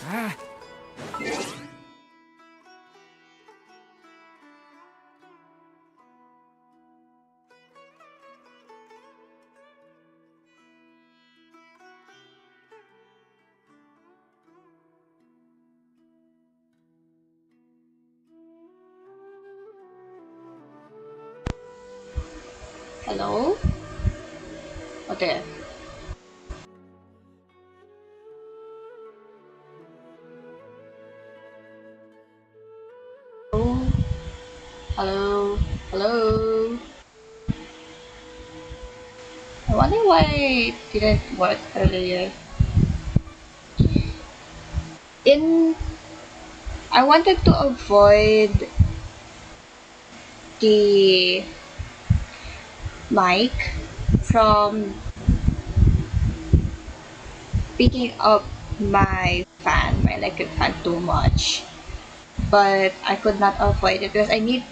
Ah. Hello? Oh, there. Oh, hello? Hello? I wonder why it didn't work earlier. In I wanted to avoid the mic from picking up my electric fan too much. But I could not avoid it because I need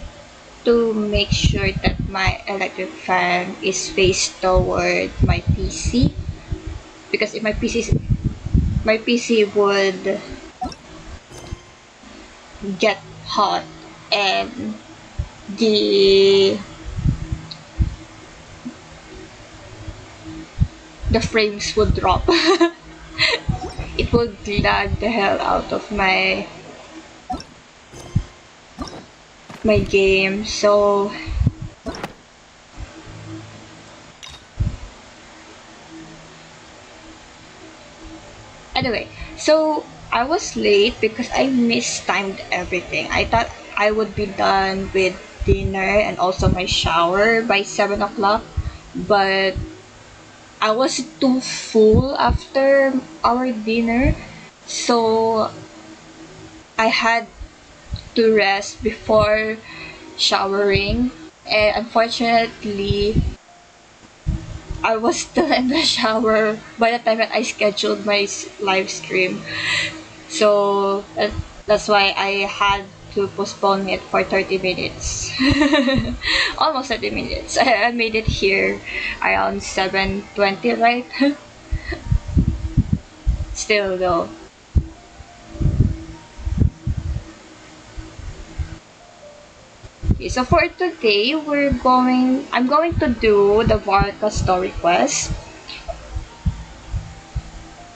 to make sure that my electric fan is faced toward my PC, because if my PC would get hot and the the frames would drop. It would lag the hell out of my game. So anyway, so I was late because I mistimed everything. I thought I would be done with dinner and also my shower by 7 o'clock, but I was too full after our dinner, so I had to rest before showering. And unfortunately, I was still in the shower by the time that I scheduled my live stream. So that's why I had to postpone it for 30 minutes. Almost 30 minutes. I made it here around 7:20, right? Still though. Okay, so for today, I'm going to do the Varka story quest.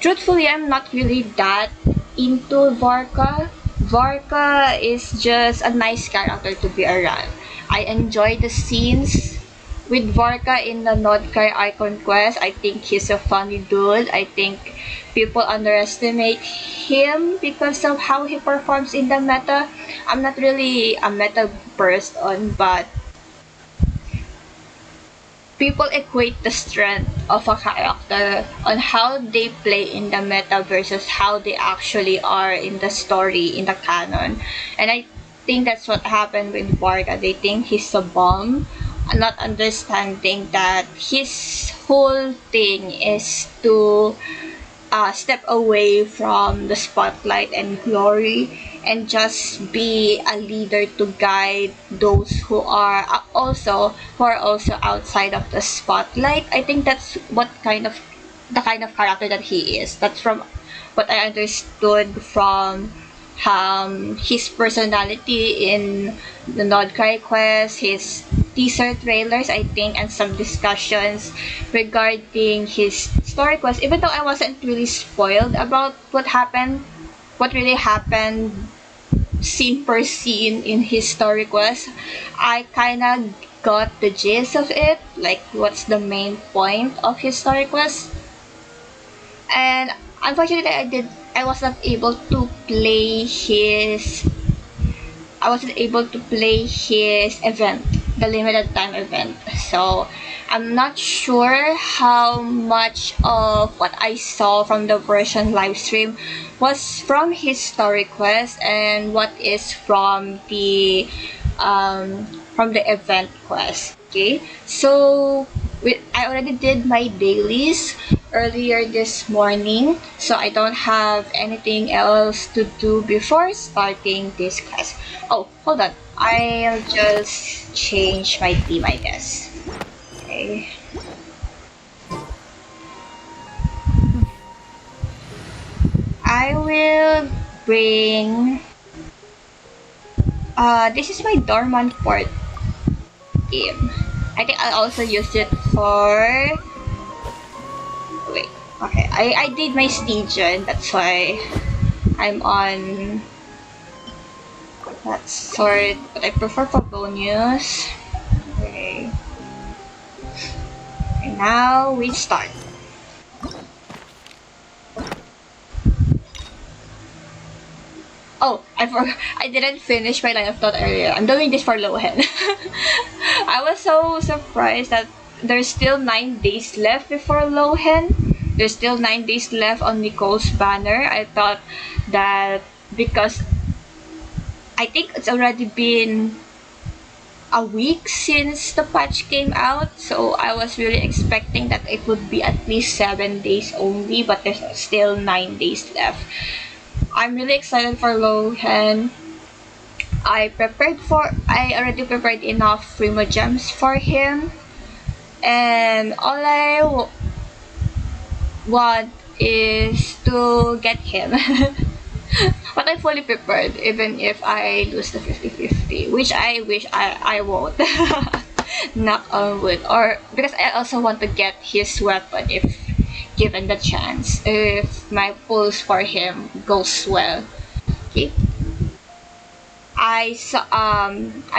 Truthfully, I'm not really that into Varka. Varka is just a nice character to be around. I enjoy the scenes with Varka in the Nodkai Icon quest. I think he's a funny dude. I think people underestimate him because of how he performs in the meta. I'm not really a meta person, but people equate the strength of a character on how they play in the meta versus how they actually are in the story, in the canon. And I think that's what happened with Varga. They think he's a bomb, not understanding that his whole thing is to step away from the spotlight and glory and just be a leader to guide those who are also outside of the spotlight. I think that's what kind of the kind of character that he is. That's from what I understood from his personality in the Nodkai quest, his teaser trailers, I think, and some discussions regarding his story quest. Even though I wasn't really spoiled about what really happened scene per scene in his story quest. I kind of got the gist of it, like what's the main point of his story quest. And unfortunately, I was not able to play his I wasn't able to play his event, the limited time event. So I'm not sure how much of what I saw from the version live stream was from his story quest and what is from the event quest. Okay, so I already did my dailies earlier this morning, so I don't have anything else to do before starting this class. Oh, hold on. I'll just change my theme, I guess. Okay. I will bring. This is my dormant port theme. I think I'll also use it for. Wait. Okay. I did my Stygian. That's why I'm on that sword, but I prefer Favonius. Okay. And now we start. Oh, I didn't finish my line of thought earlier. I'm doing this for Lohen. I was so surprised that there's still 9 days left before Lohen. There's still 9 days left on Nicole's banner. I thought that because I think it's already been a week since the patch came out, so I was really expecting that it would be at least 7 days only, but there's still 9 days left. I'm really excited for Lohen. I already prepared enough Primo Gems for him, and all I want is to get him. But I'm fully prepared even if I lose the 50-50, which I wish I won't. Knock on wood. Or because I also want to get his weapon if given the chance, if my pulls for him goes well. Okay. I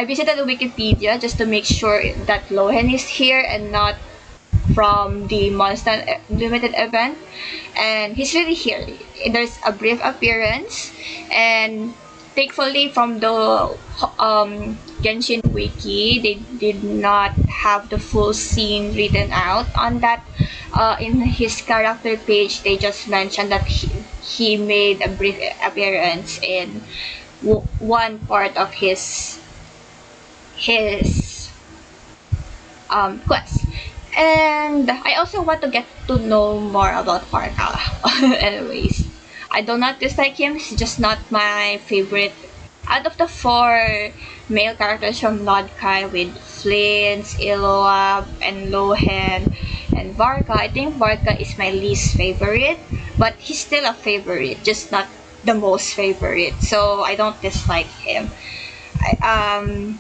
visited the Wikipedia just to make sure that Lohen is here and not from the Monster Limited event, and he's really here. There's a brief appearance, and thankfully from the Genshin wiki, they did not have the full scene written out on that. In his character page, they just mentioned that he made a brief appearance in one part of his quest. And I also want to get to know more about Varka. Anyways, I do not dislike him, he's just not my favorite. Out of the 4 male characters from Lodkai with Flint, Iloa, and Lohen, and Varka, I think Varka is my least favorite, but he's still a favorite, just not the most favorite, so I don't dislike him. I'm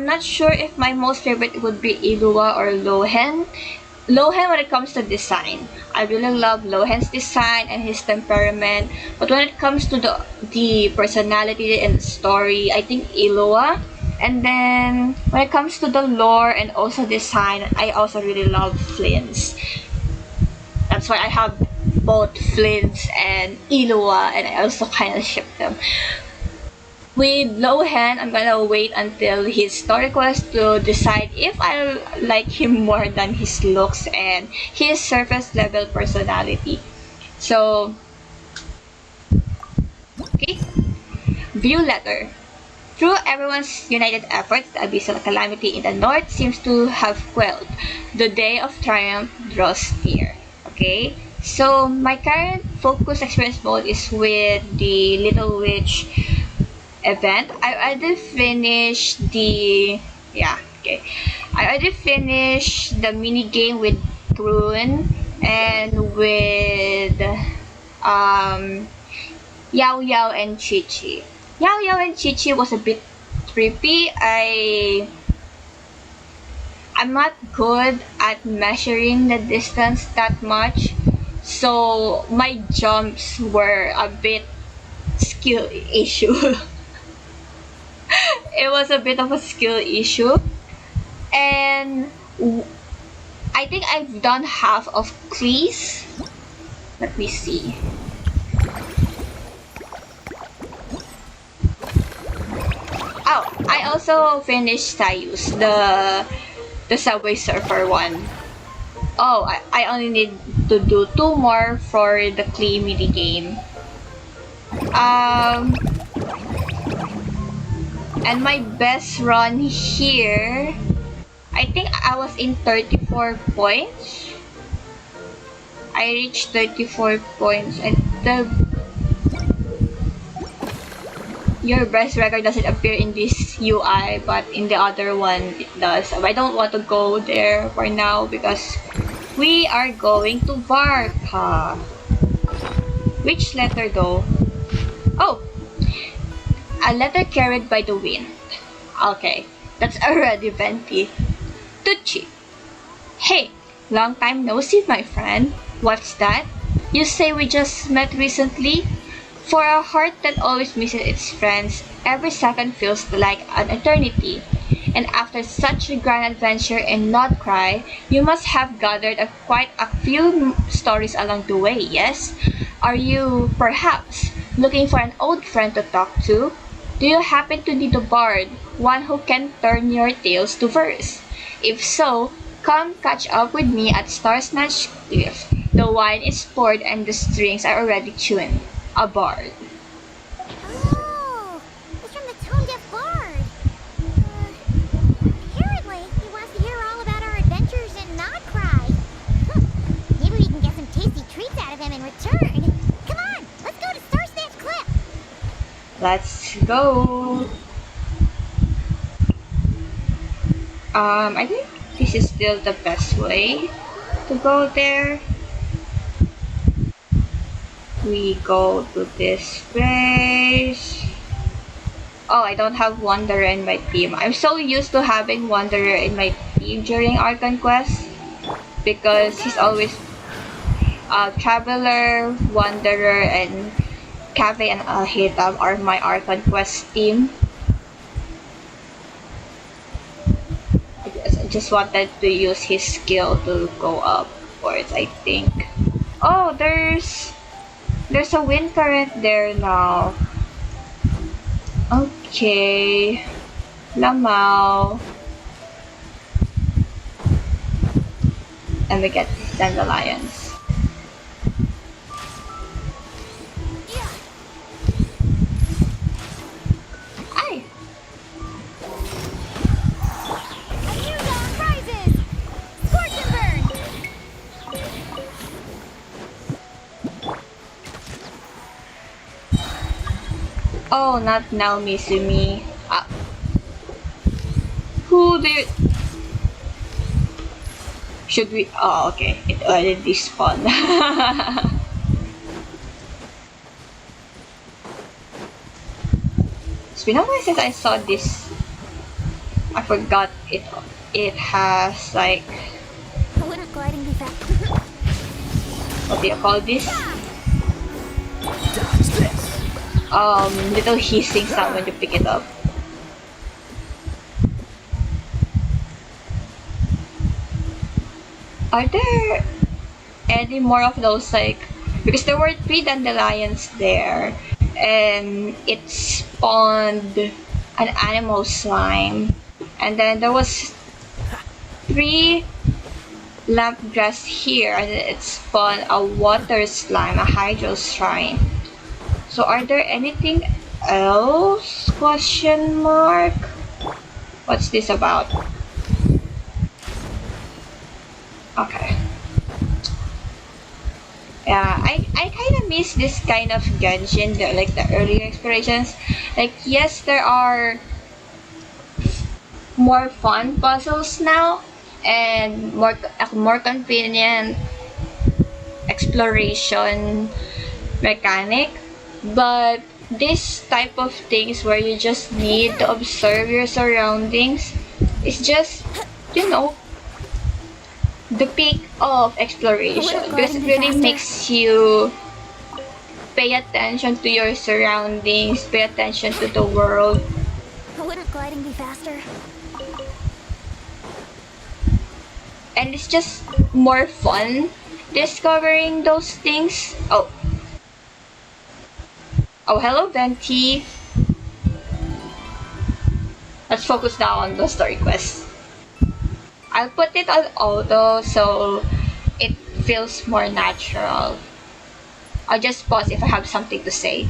not sure if my most favorite would be Ilua or Lohen. Lohen when it comes to design. I really love Lohen's design and his temperament, but when it comes to the personality and story, I think Ilua. And then when it comes to the lore and also design, I also really love Flint's. That's why I have both Flint's and Ilua, and I also kind of ship them. With Lohen, I'm gonna wait until his story quest to decide if I like him more than his looks and his surface level personality. So, okay. View letter. Through everyone's united efforts, the abyssal calamity in the north seems to have quelled. The day of triumph draws near. Okay. So my current focus experience mode is with the Little Witch event. I already finished the I already finished the mini game with Prune and with Yao Yao and Chi Chi. Yao Yao and Chi Chi was a bit trippy. I'm not good at measuring the distance that much, so my jumps were a bit skill issue. it was a bit of a skill issue. And I think I've done half of Cleese. Let me see. Oh, I also finished Sayus, the Subway Surfer one. Oh, I only need to do 2 more for the Klee mini game. And my best run here, I think I was in 34 points. I reached 34 points, and your best record doesn't appear in this UI, but in the other one it does. I don't want to go there for now because we are going to Varka. Which letter though? Oh, a letter carried by the wind. Okay, that's already Venti. Tucci. Hey, long time no see, my friend. What's that? You say we just met recently? For a heart that always misses its friends, every second feels like an eternity. And after such a grand adventure in Not Cry, you must have gathered quite a few stories along the way, yes? Are you, perhaps, looking for an old friend to talk to? Do you happen to need a bard, one who can turn your tales to verse? If so, come catch up with me at Star Snatch Cliff. The wine is poured and the strings are already tuned. A bard. Oh, it's from the Tone Deaf Bard. Apparently, he wants to hear all about our adventures in Not Cry. Maybe we can get some tasty treats out of him in return. Come on, let's go to Star Snatch Cliff. Let's go. I think this is still the best way to go there. We go to this place. Oh, I don't have Wanderer in my team. I'm so used to having Wanderer in my team during Archon Quest because he's always Traveler, Wanderer, and Cafe and Alhitab are my Archon Quest team. I just wanted to use his skill to go upwards, I think. Oh, there's a wind current there now. Okay. Lamau. And we get Dandelions. Ay! A new dawn rises! Scorch and burn! Oh, not now, Mizumi. Who do you... Should we... Oh, okay. It already despawned. It's been a while since I saw this. I forgot it. It has like... A little gliding effect. What do you call this? Dodge this. Little hissing sound when you pick it up. Are there any more of those, like, because there were 3 dandelions there and it spawned an animal slime, and then there was 3 lamp grass here and it spawned a water slime, a hydro shrine. So are there anything else? Question mark. What's this about? Okay. Yeah, I kind of miss this kind of genshin, like the earlier explorations. Like, yes, there are more fun puzzles now and more convenient exploration mechanic, but this type of things where you just need to observe your surroundings is just, you know, the peak of exploration, because it really makes you pay attention to your surroundings, pay attention to the world. Wouldn't gliding be faster? And it's just more fun discovering those things. Oh, hello, Venti. Let's focus now on the story quest. I'll put it on auto so it feels more natural. I'll just pause if I have something to say.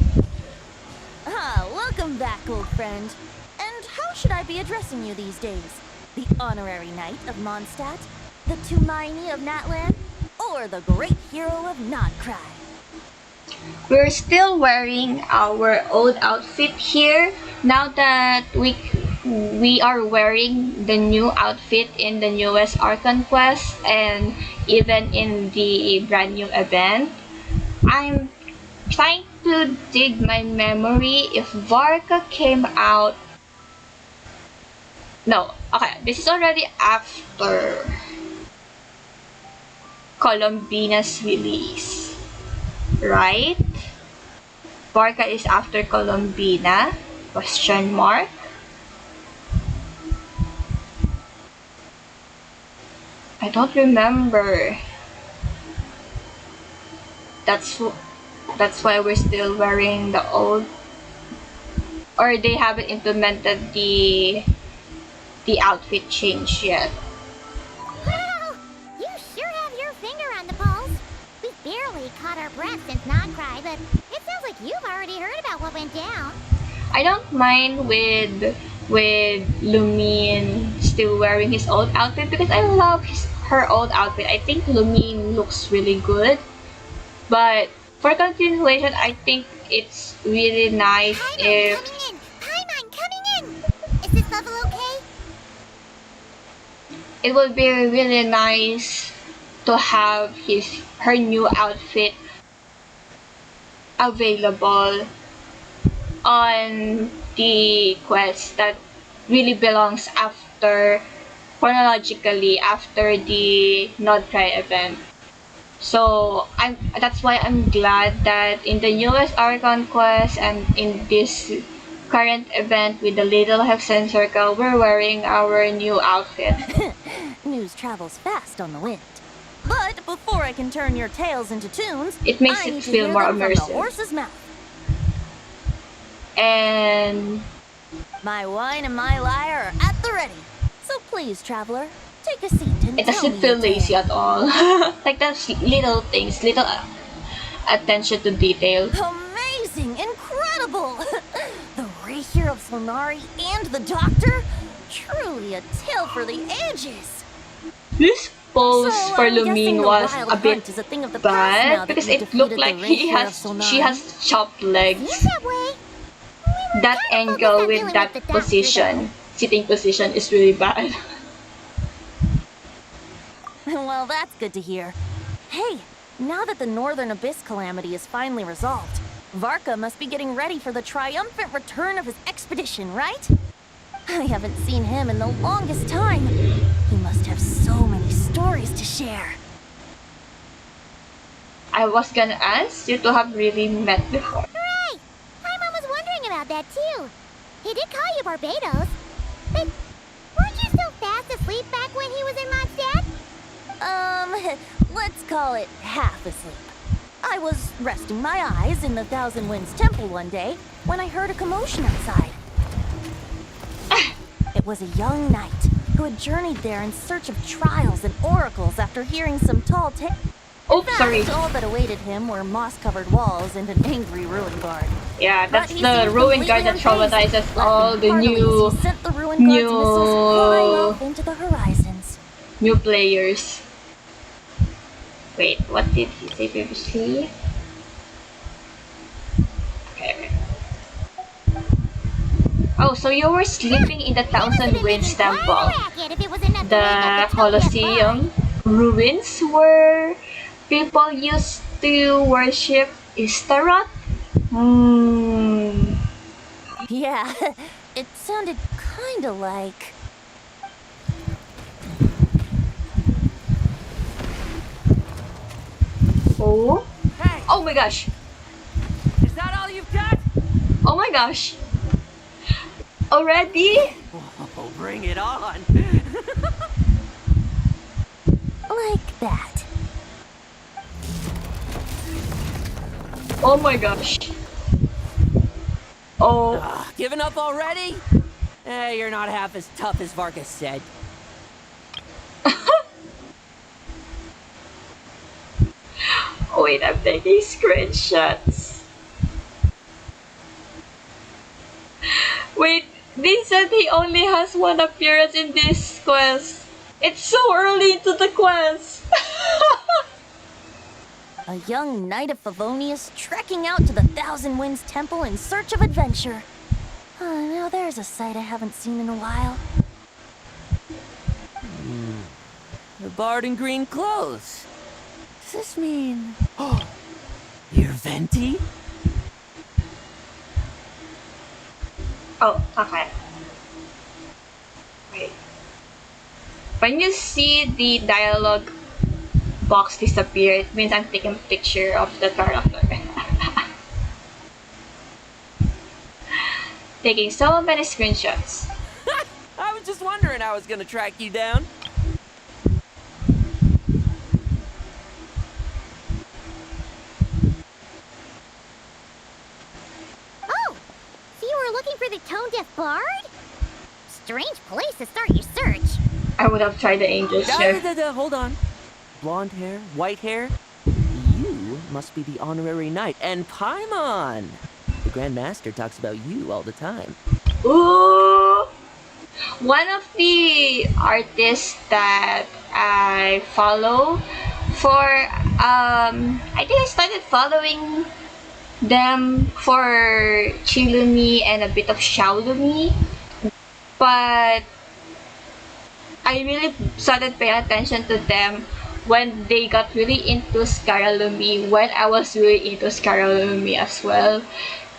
Ah, welcome back, old friend. And how should I be addressing you these days? The honorary knight of Mondstadt? The Tumaini of Natlan? Or the great hero of Notcry? We're still wearing our old outfit here. Now that we are wearing the new outfit in the newest Archon quest and even in the brand new event, I'm trying to dig my memory if Varka came out. No, okay, this is already after Columbina's release, right? Varka is after Columbina? Question mark. I don't remember. That's why we're still wearing the old, or they haven't implemented the outfit change yet. Wow! You sure have your finger on the pulse. We've barely caught our breath since Notcry, but it sounds like you've already heard about what went down. I don't mind with Lumine still wearing his old outfit because I love her old outfit. I think Lumine looks really good. But for continuation, I think it's really nice if Paimon coming in! Is this level okay? it would be really nice to have her new outfit available on the quest that really belongs chronologically after the Notcry event. So that's why I'm glad that in the newest Archon quest and in this current event with the Little Hexen Circle, we're wearing our new outfit. News travels fast on the wind. But before I can turn your tales into tunes, It makes I it need to feel hear more them from immersive. the horse's mouth. And My wine and my lyre are at the ready. So please, traveler, take a seat and it tell doesn't me feel your tale. lazy at all. Like those little things, little attention to detail. Amazing! Incredible! The Rahier of Slanari and the Doctor? Truly a tale for the ages! This pose So, for I'm guessing Lumine the was wild a bit hunt is a thing of the past now bad that because you've it looked defeated like the Rahier of Slanari. she has chopped legs. Seems that way. We were That kinda focused angle on with dealing that the doctor, position, sitting position, is really bad. Well, that's good to hear. Hey, now that the Northern Abyss calamity is finally resolved, Varka must be getting ready for the triumphant return of his expedition, right? I haven't seen him in the longest time. He must have so many stories to share. I was gonna ask you to have really met before. Hooray! Paimon was wondering about that too. He did call you Barbados. But weren't you still fast asleep back when he was in Mondstadt? Let's call it half asleep. I was resting my eyes in the Thousand Winds Temple one day when I heard a commotion outside. It was a young knight who had journeyed there in search of trials and oracles after hearing some tall tales. Oops, sorry. All that awaited him were moss-covered walls and an angry ruin guard. Yeah, But that's he the seemed ruin guard that completely unfazed. traumatizes all the Heartily, new he sent the ruin guard's missiles flying new off into the horizons. new players. Wait, what did he say previously? Okay. Oh, so you were sleeping in the Thousand Winds Temple, the Colosseum ruins where people used to worship Istaroth? Yeah, it sounded kinda like... Oh? Hey, Oh my gosh! is that all you've got? Oh my gosh! Already? Oh, bring it on. Like that. Oh my gosh. Oh, Giving up already? Eh, you're not half as tough as Varka said. wait, I'm taking screenshots. Wait, they said he only has one appearance in this quest. It's so early into the quest. A young knight of Favonius trekking out to the Thousand Winds Temple in search of adventure. Now there's a sight I haven't seen in a while. The bard in green clothes. Does this mean... Oh, you're Venti? Oh, okay. Wait. When you see the dialogue box disappear, it means I'm taking a picture of the character. Taking so many screenshots. I was just wondering how I was gonna track you down. Oh, so you were looking for the tone-deaf bard? Strange place to start your search. I would have tried the angel shift. Hold on. Blonde hair, white hair. You must be the honorary knight, and Paimon. The Grand Master talks about you all the time. Ooh! One of the artists that I follow I think I started following them for Chilumi and a bit of Xiaolumi, but I really started paying attention to them when they got really into Scaralumi, when I was really into Scaralumi as well.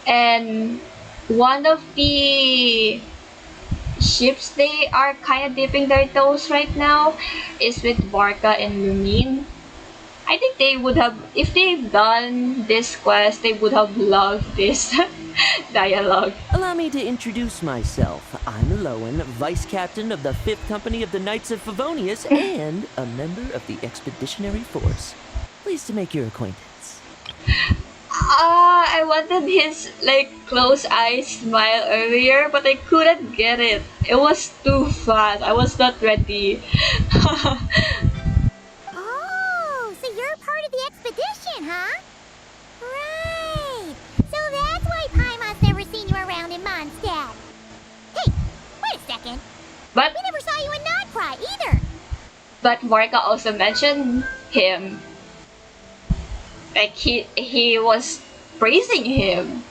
And one of the ships they are kind of dipping their toes right now is with Varka and Lumin. I think they would have, if they've done this quest, they would have loved this dialogue. Allow me to introduce myself. I'm Lohen, Vice Captain of the 5th Company of the Knights of Favonius and a member of the Expeditionary Force. Pleased to make your acquaintance. I wanted his close eyes smile earlier, but I couldn't get it. It was too fast. I was not ready. Oh, so you're part of the expedition, huh? Right. So that's why Paimon's never seen you around in Mondstadt. Hey, wait a second. But We never saw you in Nodcry either. but Varka also mentioned him. Like he was praising him.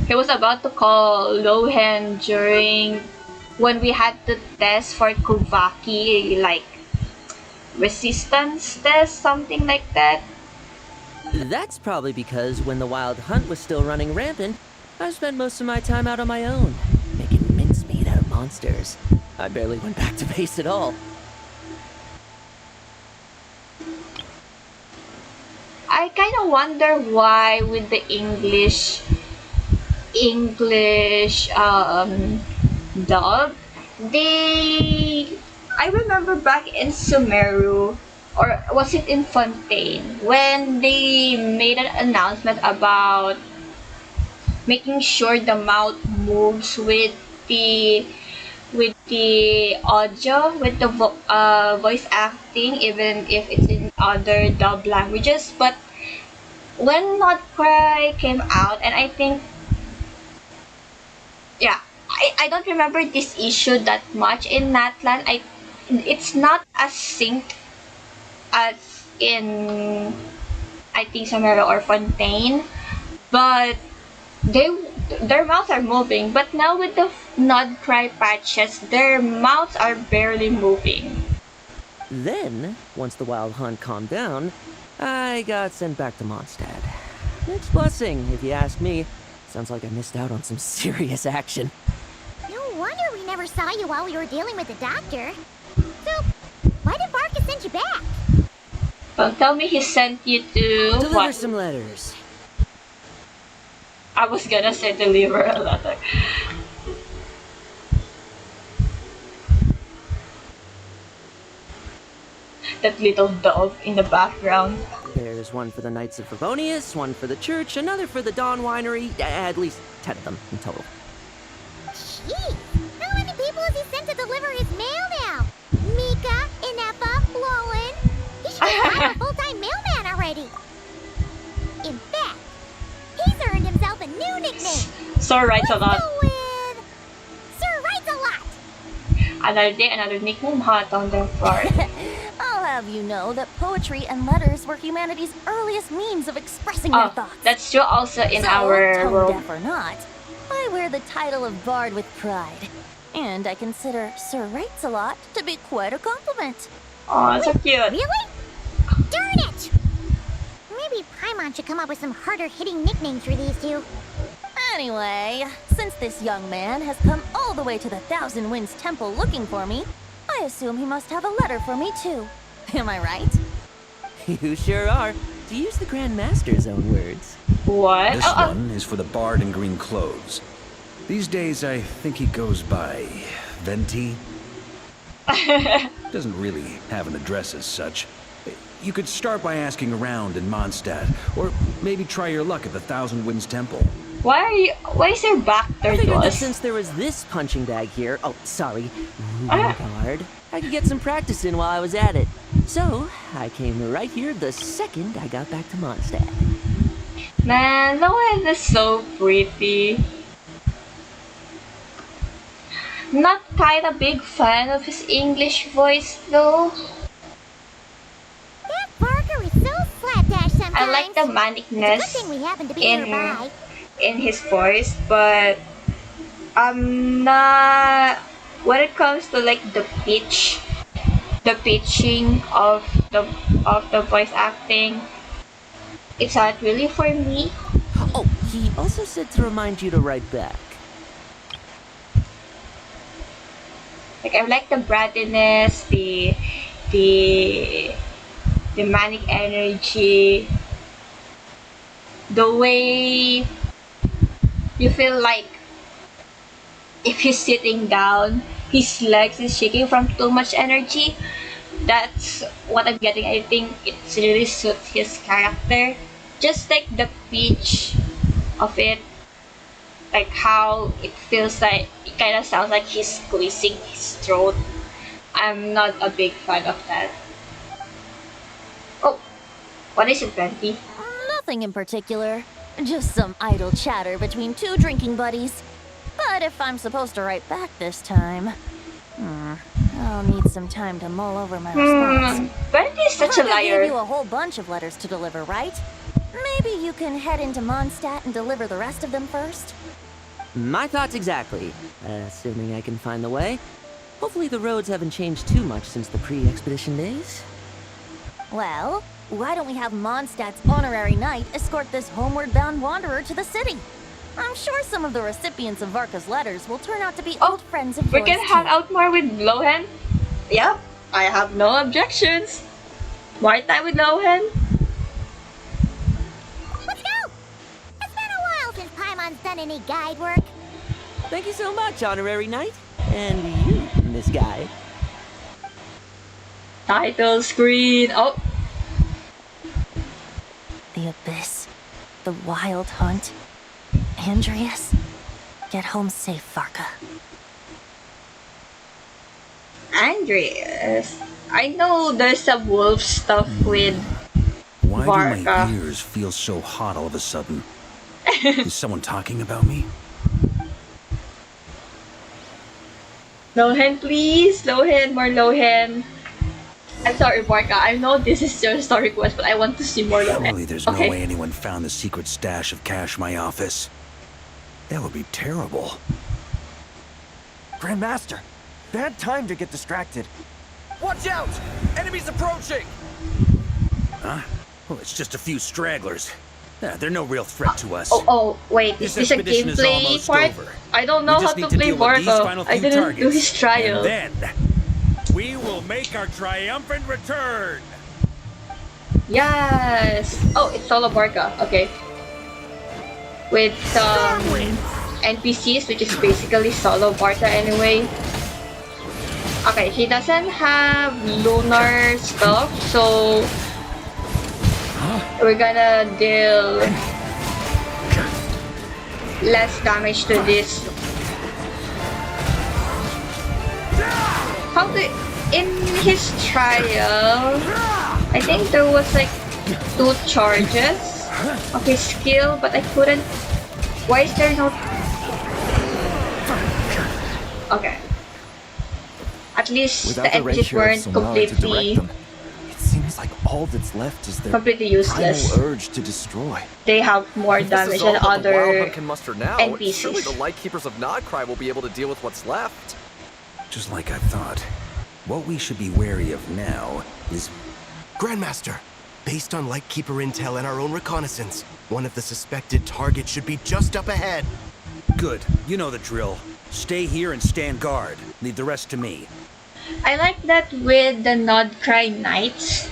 He was about to call Lohen during when we had to test for Kuvaki, like resistance test, something like that. That's probably because when the wild hunt was still running rampant, I spent most of my time out on my own, making mincemeat out of monsters. I barely went back to base at all. I kind of wonder why with the English dub, I remember back in Sumeru, or was it in Fontaine, when they made an announcement about making sure the mouth moves with the audio, with the voice acting, even if it's in other dub languages. But when Not Cry came out, and I think, yeah, I don't remember this issue that much in Natlan. It's not as synced as in, I think, Samara or Fontaine, but their mouths are moving. But now with the Nod Cry patches, their mouths are barely moving. Then, once the wild hunt calmed down, I got sent back to Mondstadt. Mixed blessing, if you ask me. Sounds like I missed out on some serious action. No wonder we never saw you while we were dealing with the doctor. So, why did Varka send you back? Well, tell me he sent you to Deliver what? some letters. I was gonna say deliver a letter. that little dove in the background. There's one for the Knights of Favonius, one for the church, another for the Dawn Winery, at least 10 of them in total. Jeez, how many people has he sent to deliver his mail now? Mika, Inepa, Lohen. He should have a full-time mailman already. In fact, he's earned himself a new nickname. So writes a lot. Go with Sir Writes a Lot. Another day, another nickname hot on their part. I'll have you know that poetry and letters were humanity's earliest means of expressing their Oh, thoughts. that's true also in So, our tone world. deaf or not, I wear the title of Bard with pride. And I consider Sir Writes a Lot to be quite a compliment. Oh, so cute. Really? Darn it! Maybe Paimon should come up with some harder-hitting nicknames for these two. Anyway, since this young man has come all the way to the Thousand Winds Temple looking for me, I assume he must have a letter for me too. Am I right? You sure are. To use the Grand Master's own words. What? This one is for the bard in green clothes. These days, I think he goes by Venti. Doesn't really have an address as such. You could start by asking around in Mondstadt, or maybe try your luck at the Thousand Winds Temple. Why is your back I turned to figured that us? since there was this punching bag here, oh, sorry, guard, I could get some practice in while I was at it. So, I came right here the second I got back to Mondstadt. Man, Lohen is so pretty. Not kinda big fan of his English voice though. That Barker is so slapdash sometimes. I like the It's a good manicness thing we happen to be in nearby. in his voice, but I'm not when it comes to like the pitching of the voice acting. It's not really for me. Oh, he also said to remind you to write back. Like I like the brattiness, the manic energy, the way you feel like if he's sitting down, his legs is shaking from too much energy. That's what I'm getting. I think it really suits his character. Just like the pitch of it, like how it feels like it kind of sounds like he's squeezing his throat. I'm not a big fan of that. Oh, what is it, Venti? Nothing in particular. Just some idle chatter between two drinking buddies. But if I'm supposed to write back this time, I'll need some time to mull over my response. Venti is such a Varka gave you liar. a whole bunch of letters to deliver, right? Maybe you can head into Mondstadt and deliver the rest of them first? My thoughts exactly, assuming I can find the way. Hopefully the roads haven't changed too much since the pre-expedition days. Well, why don't we have Mondstadt's honorary knight escort this homeward-bound wanderer to the city? I'm sure some of the recipients of Varka's letters will turn out to be old friends of We yours can hang too. out more with Lohen. Yep, I have no objections. More time with Lohen. Let's go! It's been a while since Paimon's done any guide work. Thank you so much, Honorary Knight. And you, Miss Guy. Title screen. Oh, The Abyss. The Wild Hunt. Andreas. Get home safe, Varka. Andreas. I know there's some wolf stuff with Why do my Varka. ears feel so hot all of a sudden? Is someone talking about me? Lohen, please. Lohen, more Lohen. I'm sorry, Varka. I know this is your story quest, but I want to see more Lohen. Surely there's no way anyone found the secret stash of cash in my office. That would be terrible. Grandmaster, bad time to get distracted. Watch out! Enemies approaching! Huh? Oh, it's just a few stragglers. They're no real threat to us. Oh, wait. Is This this a expedition is gameplay almost part? over. I don't know We how just to need to play deal with these Varka. final I few didn't targets. do his trial. And then we will make our triumphant return. Yes! Oh, it's solo Varka. Okay. With some NPCs, which is basically solo Varka anyway. Okay, he doesn't have lunar stuff, so we're gonna deal less damage to this. How do in his trial, I think there was like 2 charges of his skill, but I couldn't. Why is there no? Okay. At least Without the the ray enemies weren't sheriffs allowed to direct completely them, it seems like all that's left is their completely useless. primal urge to destroy. They have more If damage this is all than that the Wild other Hunt can muster now, NPCs. surely the Lightkeepers of Nodcry will be able to deal with what's left. Just like I thought. What we should be wary of now is... Grandmaster, based on Lightkeeper intel and our own reconnaissance, one of the suspected targets should be just up ahead. Good. You know the drill. Stay here and stand guard. Leave the rest to me. I like that with the Nodcry Knights,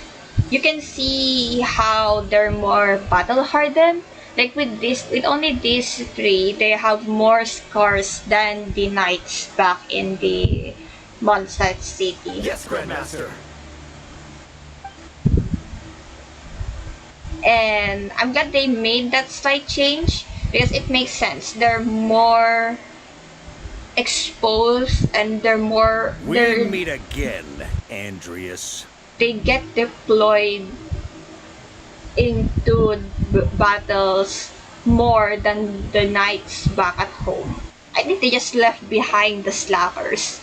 you can see how they're more battle hardened. Like with only these 3, they have more scars than the knights back in the Mondstadt city. Yes, Grandmaster. And I'm glad they made that slight change because it makes sense. They're more exposed and they're We meet again, Andreas. they get deployed into battles more than the knights back at home. I think they just left behind the slackers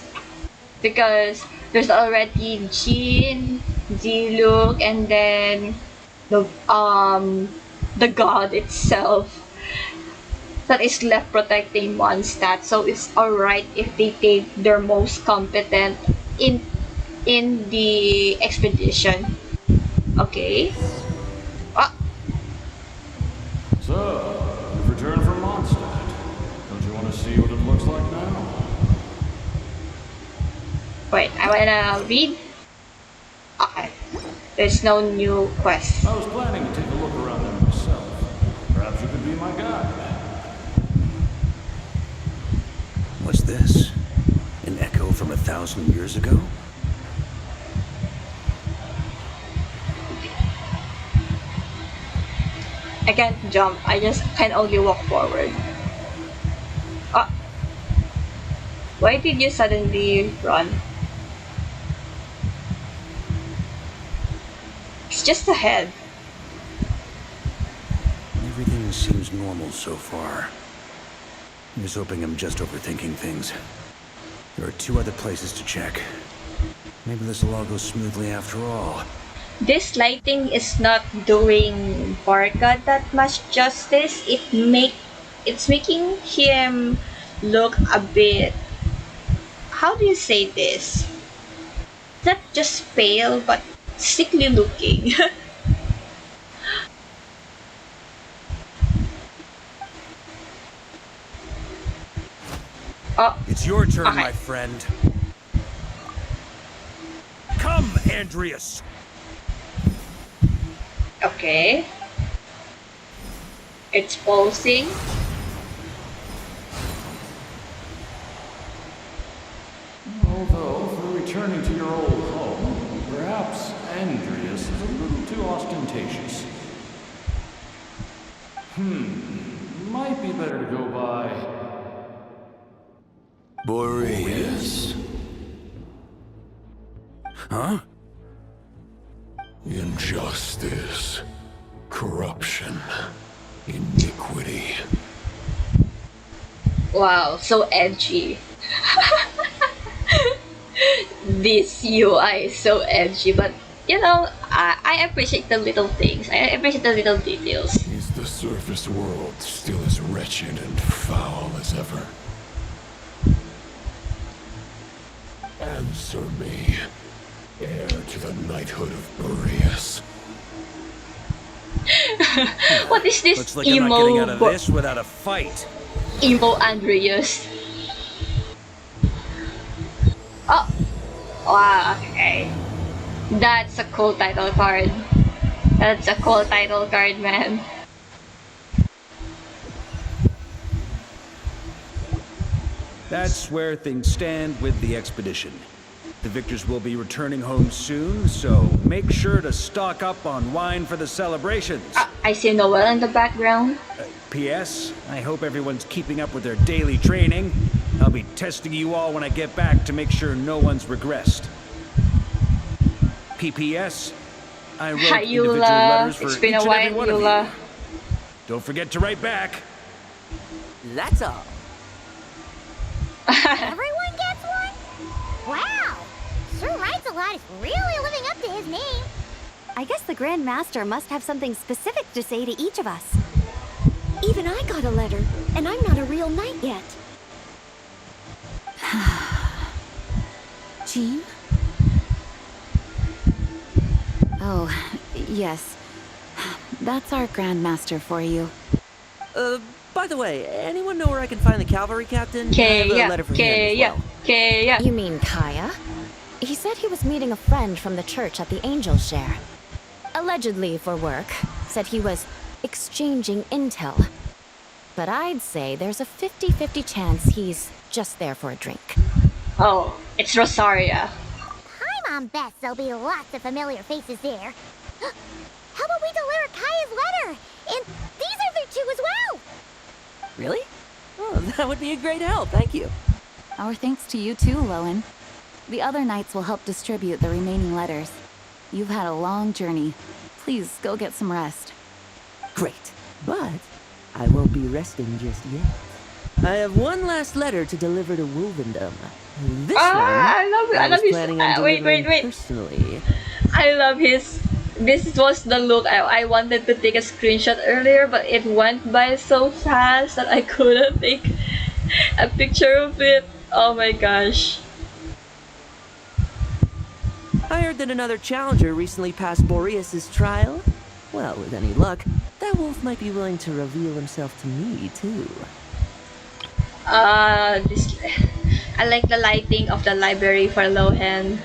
because there's already Jean, Ziluk, and then the god itself that is left protecting Mondstadt. So it's alright if they take their most competent in the expedition. Okay. So, you've returned from Mondstadt. Don't you want to see what it looks like now? Wait, I wanna read. Okay. There's no new quest. I was planning to take a look around there myself. Perhaps you could be my guide. What's this? An echo from 1,000 years ago? I can't jump, I just can only walk forward. Why did you suddenly run? It's just ahead. Everything seems normal so far. I'm just hoping I'm just overthinking things. There are 2 other places to check. Maybe this will all go smoothly after all. This lighting is not doing Varka that much justice. It's making him look a bit, how do you say this? Not just pale, but sickly looking. Oh, It's your turn, okay. my friend. Come, Andreas! Okay. It's pulsing. Although, for returning to your old home, perhaps Andreas is a little too ostentatious. Might be better to go by... Boreas. Huh? Injustice. Corruption. Iniquity. Wow, so edgy. This UI is so edgy, but you know, I appreciate the little things. I appreciate the little details. Is the surface world still as wretched and foul as ever? Answer me, heir to the knighthood of Boreas. What is this Looks like I'm not getting out of emo this without a fight. emo Andreas? Oh, wow, okay. That's a cool title card. That's a cool title card, man. That's where things stand with the expedition. The victors will be returning home soon, so make sure to stock up on wine for the celebrations. I see Noel in the background. P.S. I hope everyone's keeping up with their daily training. I'll be testing you all when I get back to make sure no one's regressed. P.P.S. I wrote Hi, individual Eula. letters for It's each been a and every while, one of you. Eula. Don't forget to write back. That's all. Everyone gets one? Wow! Sir Writes a Lot is really living up to his name. I guess the Grand Master must have something specific to say to each of us. Even I got a letter, and I'm not a real knight yet. Jean? Oh, yes. That's our Grand Master for you. By the way, anyone know where I can find the cavalry captain? I have a Kaya, letter for him as Kaya, well. Kaya. You mean Kaya? He said he was meeting a friend from the church at the Angel Share. Allegedly for work. Said he was exchanging intel. But I'd say there's a 50-50 chance he's just there for a drink. Oh, it's Rosaria. Hi, Mom Beth. There'll be lots of familiar faces there. How about we deliver Kaya's letter? And these other two as well. Really? Oh, that would be a great help, thank you. Our thanks to you too, Lohen. The other knights will help distribute the remaining letters. You've had a long journey. Please go get some rest. Great, but I won't be resting just yet. I have one last letter to deliver to Wolvendom. This one, I love it. I was love his. planning on Wait. delivering personally. I love his. This was the look. I wanted to take a screenshot earlier, but it went by so fast that I couldn't take a picture of it. Oh my gosh. I heard that another challenger recently passed Boreas's trial. Well, with any luck, that wolf might be willing to reveal himself to me, too. This. I like the lighting of the library for Lohen.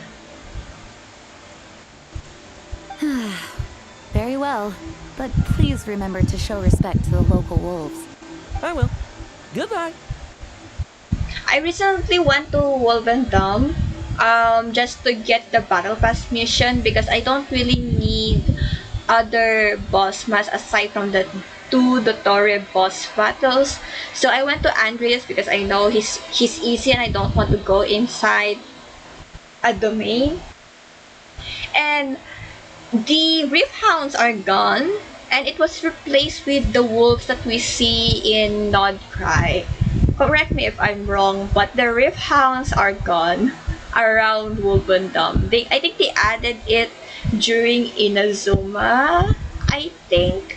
Very well, but please remember to show respect to the local wolves. I will. Goodbye. I recently went to Wolvendom just to get the Battle Pass mission because I don't really need other boss masks aside from the two Dottore boss battles. So I went to Andreas because I know he's easy and I don't want to go inside a domain. And the Rift Hounds are gone and it was replaced with the wolves that we see in Nodcry. Correct me if I'm wrong, but the Rift Hounds are gone around Wolvendom. I think they added it during Inazuma, I think.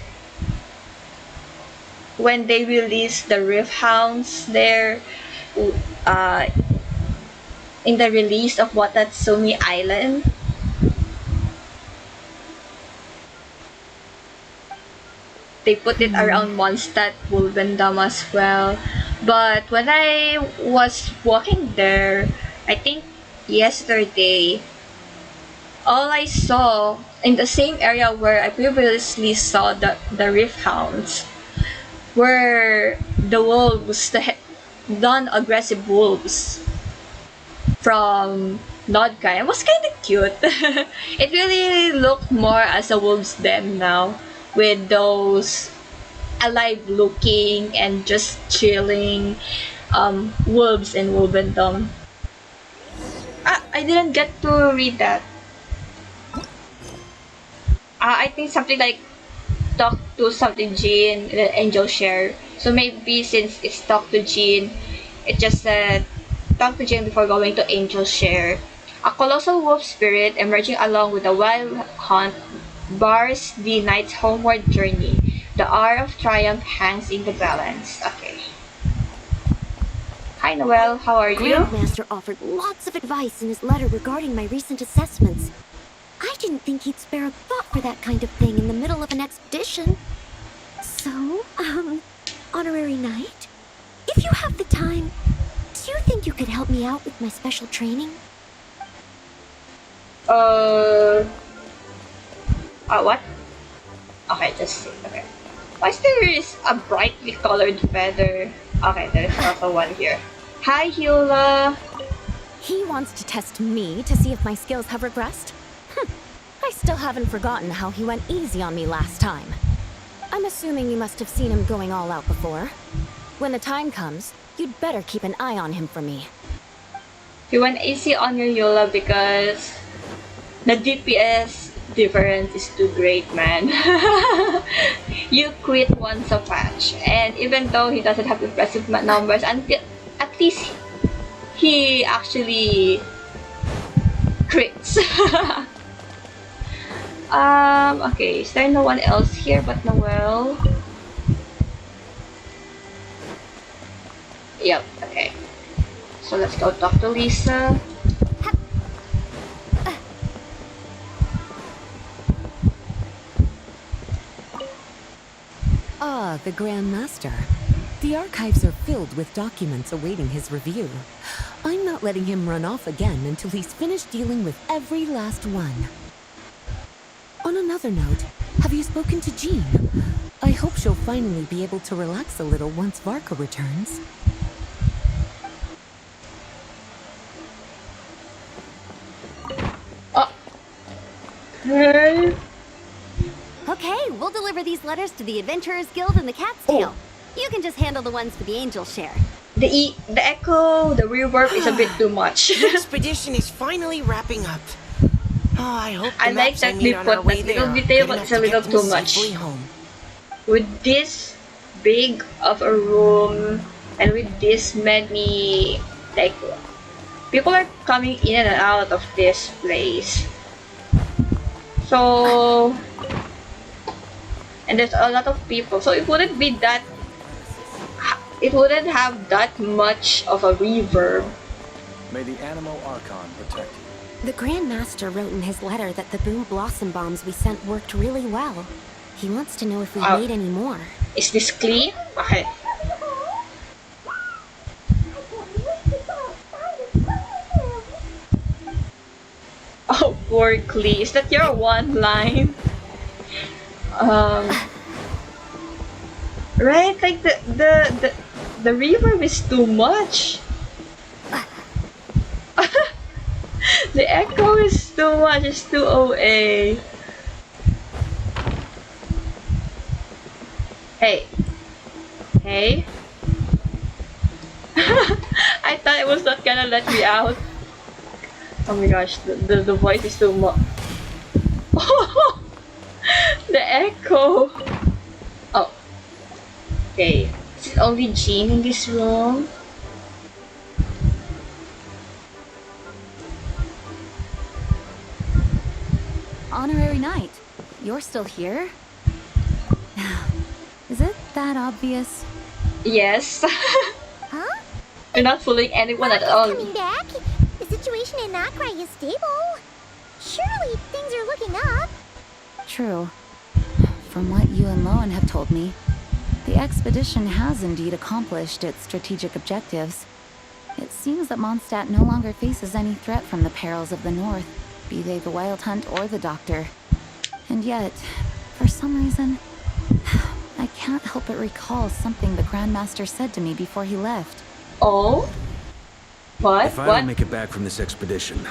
When they released the Rift Hounds there, in the release of Watatsumi Island. They put it around Mondstadt, Wolvendom as well. But when I was walking there, I think yesterday, all I saw in the same area where I previously saw the Rift Hounds were the wolves, the non-aggressive wolves from Nodkai. It was kind of cute. It really looked more as a wolf's den now, with those alive looking and just chilling wolves in Wolvendom. I didn't get to read that. I think something like talk to something Jean, the angel share. So maybe since it's talk to Jean, it just said talk to Jean before going to angel share. A colossal wolf spirit emerging along with a wild hunt bars the knight's homeward journey. The hour of triumph hangs in the balance. Okay. Hi Noel, how are you? Grandmaster offered lots of advice in his letter regarding my recent assessments. I didn't think he'd spare a thought for that kind of thing in the middle of an expedition. So, honorary knight, if you have the time, do you think you could help me out with my special training? What? Okay, just see. Okay. Why is there a brightly colored feather? Okay, there's also one here. Hi, Hula. He wants to test me to see if my skills have regressed? I still haven't forgotten how he went easy on me last time. I'm assuming you must have seen him going all out before. When the time comes, you'd better keep an eye on him for me. You went easy on your Yola because the DPS difference is too great, man. You quit once a patch, and even though he doesn't have impressive numbers, until at least he actually crits. Okay, is there no one else here but Noel? Yep, okay. So let's go talk to Lisa. Ah, the Grand Master. The archives are filled with documents awaiting his review. I'm not letting him run off again until he's finished dealing with every last one. On another note, have you spoken to Jean? I hope she'll finally be able to relax a little once Varka returns. Hey. Okay, we'll deliver these letters to the Adventurers Guild and the Cat's Tail. You can just handle the ones for the Angels share. The echo, the reverb is a bit too much. The expedition is finally wrapping up. Oh, I hope the I like maps that I they made on our put way that there little are detail, good but enough it's a to little get them too much. safely home. With this big of a room and with this many, like, people are coming in and out of this place. So, and there's a lot of people, so it wouldn't be that, it wouldn't have that much of a reverb. May the Animo Archon protect you. The Grand Master wrote in his letter that the Boo Blossom bombs we sent worked really well. He wants to know if we made any more. Is this clean? Okay. Oh, poor Klee. Is that your one line? Right? Like the reverb is too much. The echo is too much. It's too OA. Hey. Hey. I thought it was not gonna let me out. Oh my gosh, the voice is too much. The echo. Oh. Okay. Is it only Jean in this room? Honorary Knight, you're still here? Is it that obvious? Yes. Huh? You're not fooling anyone at all. Coming back? The situation in Nakrai is stable. Surely things are looking up. True. From what you and Lohen have told me, the expedition has indeed accomplished its strategic objectives. It seems that Mondstadt no longer faces any threat from the perils of the North, be they the Wild Hunt or the Doctor. And yet, for some reason, I can't help but recall something the Grandmaster said to me before he left. Oh? What? If I don't make it back from this expedition,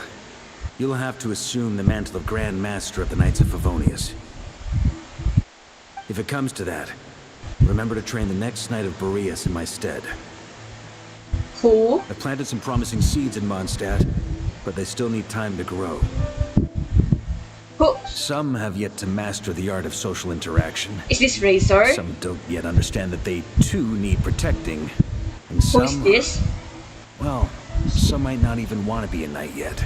you'll have to assume the mantle of Grand Master of the Knights of Favonius. If it comes to that, remember to train the next Knight of Boreas in my stead. Who? I planted some promising seeds in Mondstadt, but they still need time to grow. Who? Some have yet to master the art of social interaction. Is this Razor? Some don't yet understand that they too need protecting. And some... Who is this? Well, some might not even want to be a knight yet.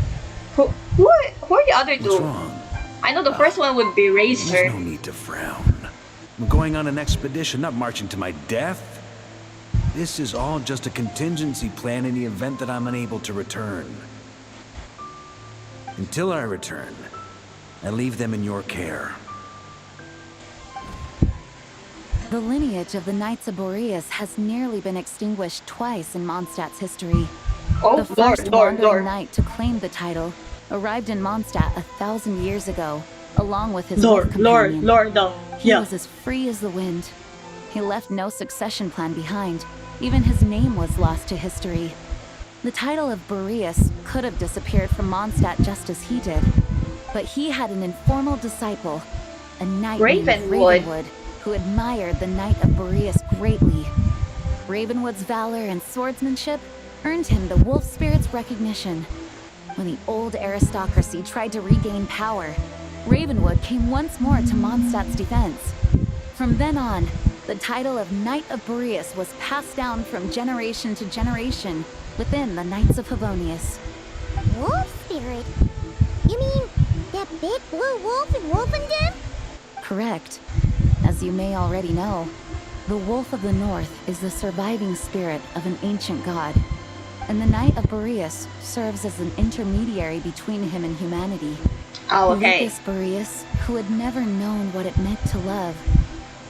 Who are the other two? What's wrong? I know the first one would be Razor. There's no need to frown. I'm going on an expedition, not marching to my death. This is all just a contingency plan in the event that I'm unable to return. Until I return, I leave them in your care. The lineage of the Knights of Boreas has nearly been extinguished twice in Mondstadt's history. Oh, the first wandering knight to claim the title arrived in Mondstadt 1,000 years ago, along with his companion. He was as free as the wind. He left no succession plan behind. Even his name was lost to history. The title of Boreas could have disappeared from Mondstadt just as he did. But he had an informal disciple, a knight named Ravenwood. Ravenwood, who admired the Knight of Boreas greatly. Ravenwood's valor and swordsmanship earned him the wolf spirit's recognition. When the old aristocracy tried to regain power, Ravenwood came once more to Mondstadt's defense. From then on, the title of Knight of Boreas was passed down from generation to generation within the Knights of Favonius. Wolf spirit? You mean that big blue wolf in Wolfenden? Correct. As you may already know, the Wolf of the North is the surviving spirit of an ancient god, and the Knight of Boreas serves as an intermediary between him and humanity. Oh, okay. Lucas Boreas, who had never known what it meant to love,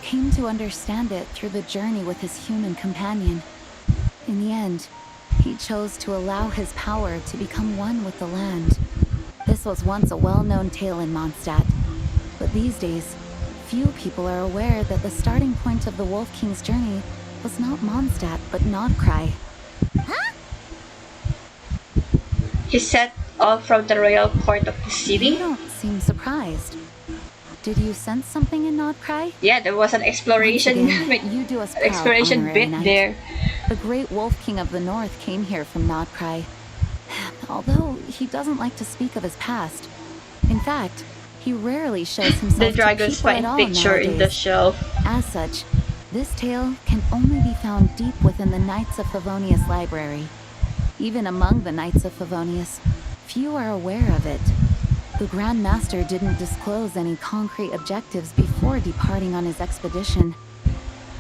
came to understand it through the journey with his human companion. In the end, he chose to allow his power to become one with the land. This was once a well-known tale in Mondstadt, but these days, few people are aware that the starting point of the Wolf King's journey was not Mondstadt, but Nodcry. Huh? He set off from the royal court of the You city. don't seem surprised. Did you sense something in Nodcry? Yeah, there was an exploration, Once again, you do us proud, exploration honorary bit knight. there. The great Wolf King of the North came here from Nodcry. Although he doesn't like to speak of his past. In fact, he rarely shows himself The to dragon's people at fine all picture in the nowadays. shelf. As such, this tale can only be found deep within the Knights of Favonius library. Even among the Knights of Favonius, few are aware of it. The Grand Master didn't disclose any concrete objectives before departing on his expedition.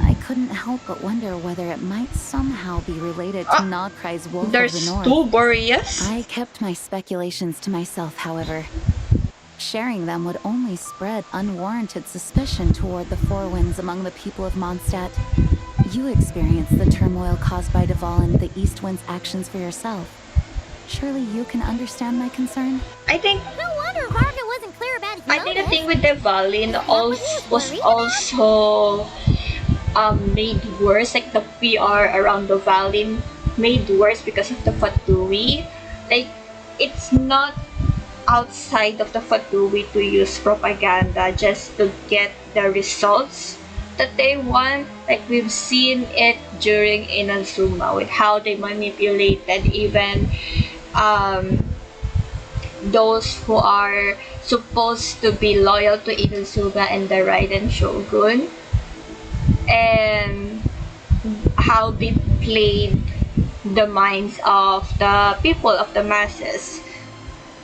I couldn't help but wonder whether it might somehow be related to Nodcry's Wolf of the There's North. two Boreas. I kept my speculations to myself, however. Sharing them would only spread unwarranted suspicion toward the Four Winds among the people of Mondstadt. You experienced the turmoil caused by Deval and the East Wind's actions for yourself. Surely you can understand my concern? I think No wonder Varka wasn't clear about his I think the motives. thing with the Valin also made worse, like the PR around the Valin made worse because of the Fatui. Like, it's not outside of the Fatui to use propaganda just to get the results that they want. Like, we've seen it during Inazuma with how they manipulated even those who are supposed to be loyal to Inazuma and the Raiden Shogun, and how they played the minds of the people, of the masses.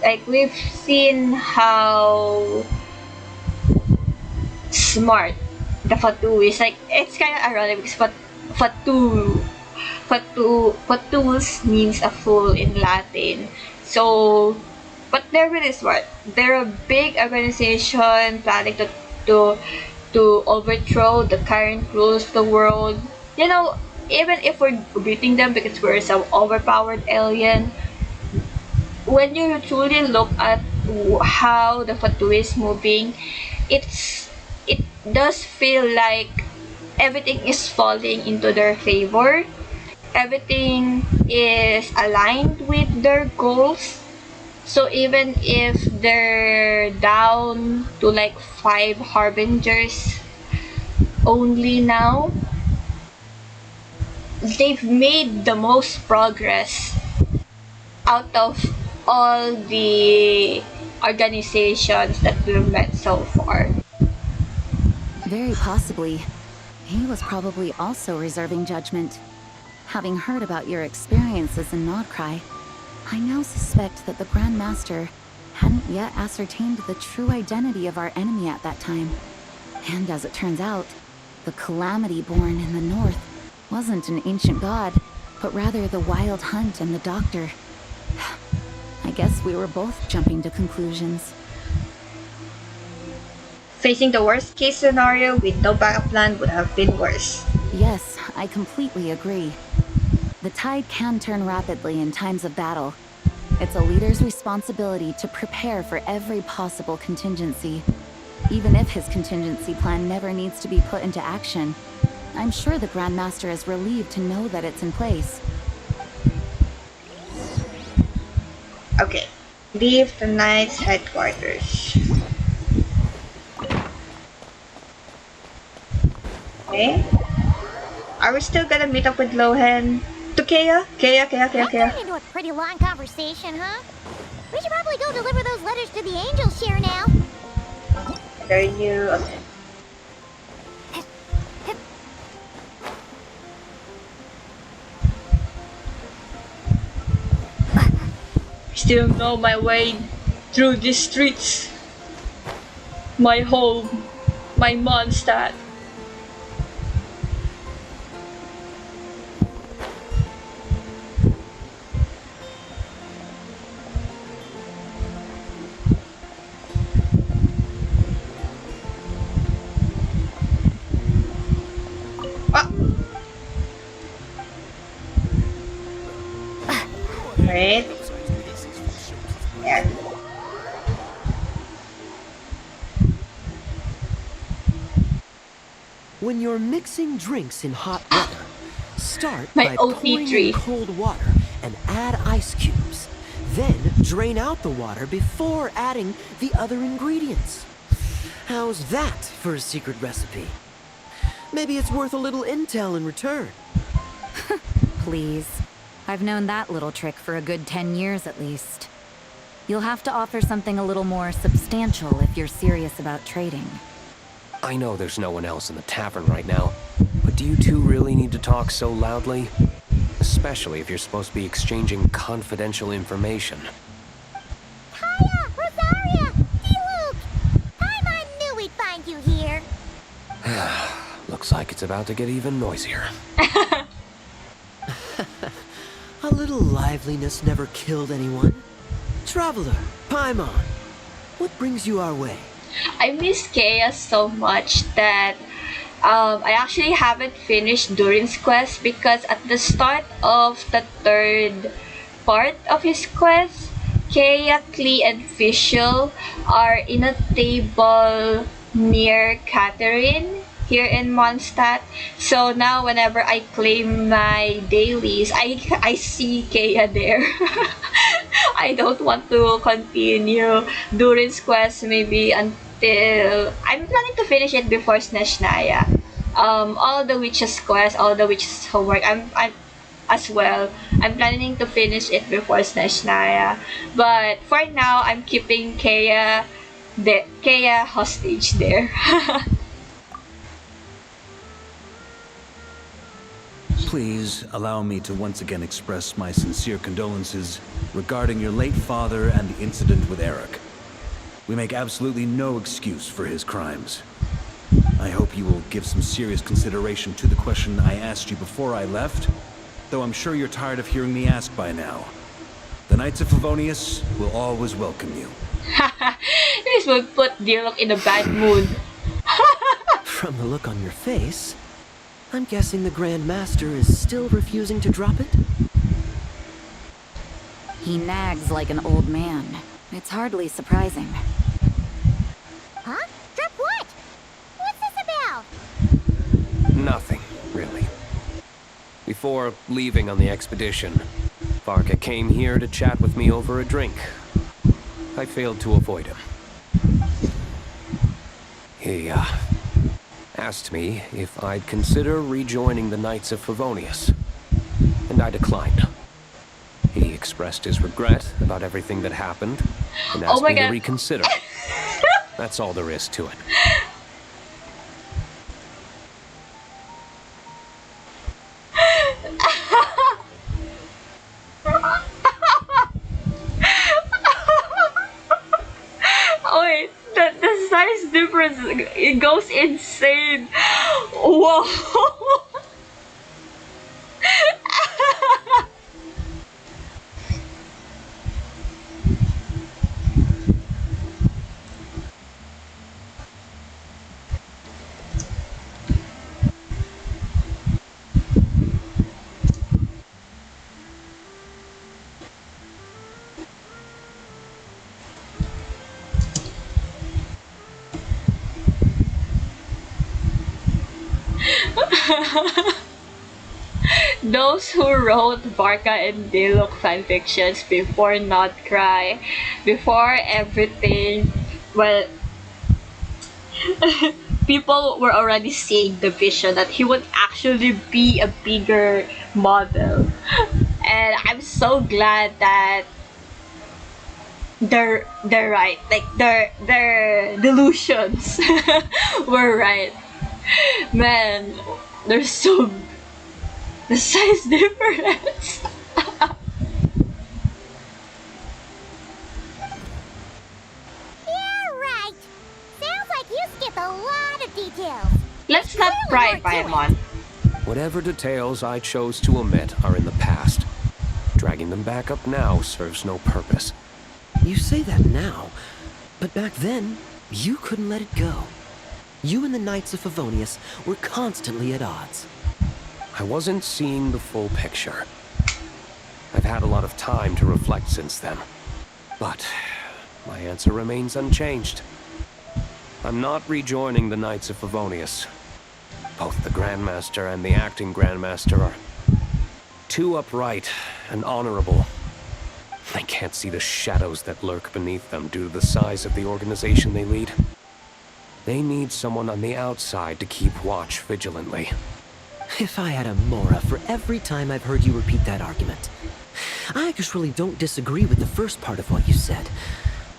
Like, we've seen how smart the Fatu is. Like, it's kind of ironic because Fatus means a fool in Latin. So, but they're really smart. They're a big organization planning to overthrow the current rules of the world. You know, even if we're beating them because we're some overpowered alien, when you truly look at how the Fatu is moving, it does feel like everything is falling into their favor. Everything is aligned with their goals. So even if they're down to like 5 harbingers only now, they've made the most progress out of all the organizations that we've met so far. Very possibly. He was probably also reserving judgment. Having heard about your experiences in Nodcry, I now suspect that the Grand Master hadn't yet ascertained the true identity of our enemy at that time. And as it turns out, the Calamity born in the north wasn't an ancient god, but rather the Wild Hunt and the Doctor. I guess we were both jumping to conclusions. Facing the worst case scenario with no backup plan would have been worse. Yes, I completely agree. The tide can turn rapidly in times of battle. It's a leader's responsibility to prepare for every possible contingency. Even if his contingency plan never needs to be put into action, I'm sure the Grand Master is relieved to know that it's in place. Okay. Leave the knight's headquarters. Okay. Are we still gonna meet up with Lohen? To Kea? Kea. That turned into a pretty long conversation, huh? We should probably go deliver those letters to the angel share now. Are you... Okay. Still know my way through these streets. My home. My Mondstadt. Right. Yeah. When you're mixing drinks in hot weather, start My by OP pouring tree. in cold water and add ice cubes. Then drain out the water before adding the other ingredients. How's that for a secret recipe? Maybe it's worth a little intel in return. Please. I've known that little trick for a good 10 years at least. You'll have to offer something a little more substantial if you're serious about trading. I know there's no one else in the tavern right now, but do you two really need to talk so loudly? Especially if you're supposed to be exchanging confidential information. Hiya, Rosaria, D-Luke! I knew we'd find you here. Looks like it's about to get even noisier. A little liveliness never killed anyone. Traveler, Paimon, what brings you our way? I miss Kea so much that I actually haven't finished Durin's quest because at the start of the third part of his quest, Kea, Klee, and Fischl are in a table near Catherine here in Mondstadt. So now whenever I claim my dailies, I see Kea there. I don't want to continue Durin's quest maybe until I'm planning to finish it before Snezhnaya. All the witches quest, all the witches homework, I'm as well. I'm planning to finish it before Snezhnaya. But for now, I'm keeping Kea hostage there. Please allow me to once again express my sincere condolences regarding your late father and the incident with Eric. We make absolutely no excuse for his crimes. I hope you will give some serious consideration to the question I asked you before I left, though I'm sure you're tired of hearing me ask by now. The Knights of Favonius will always welcome you. This will put Dialog in a bad mood. From the look on your face, I'm guessing the Grand Master is still refusing to drop it? He nags like an old man. It's hardly surprising. Huh? Drop what? What's this about? Nothing, really. Before leaving on the expedition, Varka came here to chat with me over a drink. I failed to avoid him. He, asked me if I'd consider rejoining the Knights of Favonius, and I declined. He expressed his regret about everything that happened, and asked me to reconsider. That's all there is to it. Oh wait, the size difference, it goes insane. Whoa. those who wrote Varka and Diluc fanfictions before Not Cry, before everything, well, people were already seeing the vision that he would actually be a bigger model. And I'm so glad that they're right. Like their delusions were right. Man, there's so the size difference. Yeah, right. Sounds like you skipped a lot of details. Let's not pry, Paimon. Whatever details I chose to omit are in the past. Dragging them back up now serves no purpose. You say that now, but back then, you couldn't let it go. You and the Knights of Favonius were constantly at odds. I wasn't seeing the full picture. I've had a lot of time to reflect since then. But my answer remains unchanged. I'm not rejoining the Knights of Favonius. Both the Grandmaster and the acting Grandmaster are too upright and honorable. They can't see the shadows that lurk beneath them due to the size of the organization they lead. They need someone on the outside to keep watch vigilantly. If I had a Mora for every time I've heard you repeat that argument. I actually don't disagree with the first part of what you said.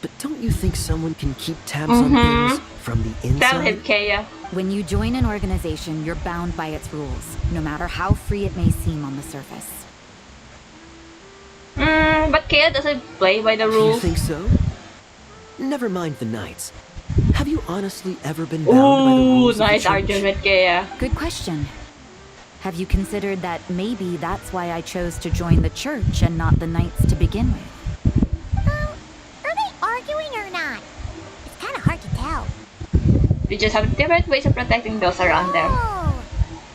But don't you think someone can keep tabs on things from the inside? Tell him, Kea. When you join an organization, you're bound by its rules, no matter how free it may seem on the surface. But Kea doesn't play by the rules. You think so? Never mind the Knights. Have you honestly ever been bound by the rules nice of the church? argument, Kea. Good question. Have you considered that maybe that's why I chose to join the church and not the Knights to begin with? Are they arguing or not? It's kind of hard to tell. We just have different ways of protecting those around them. Oh,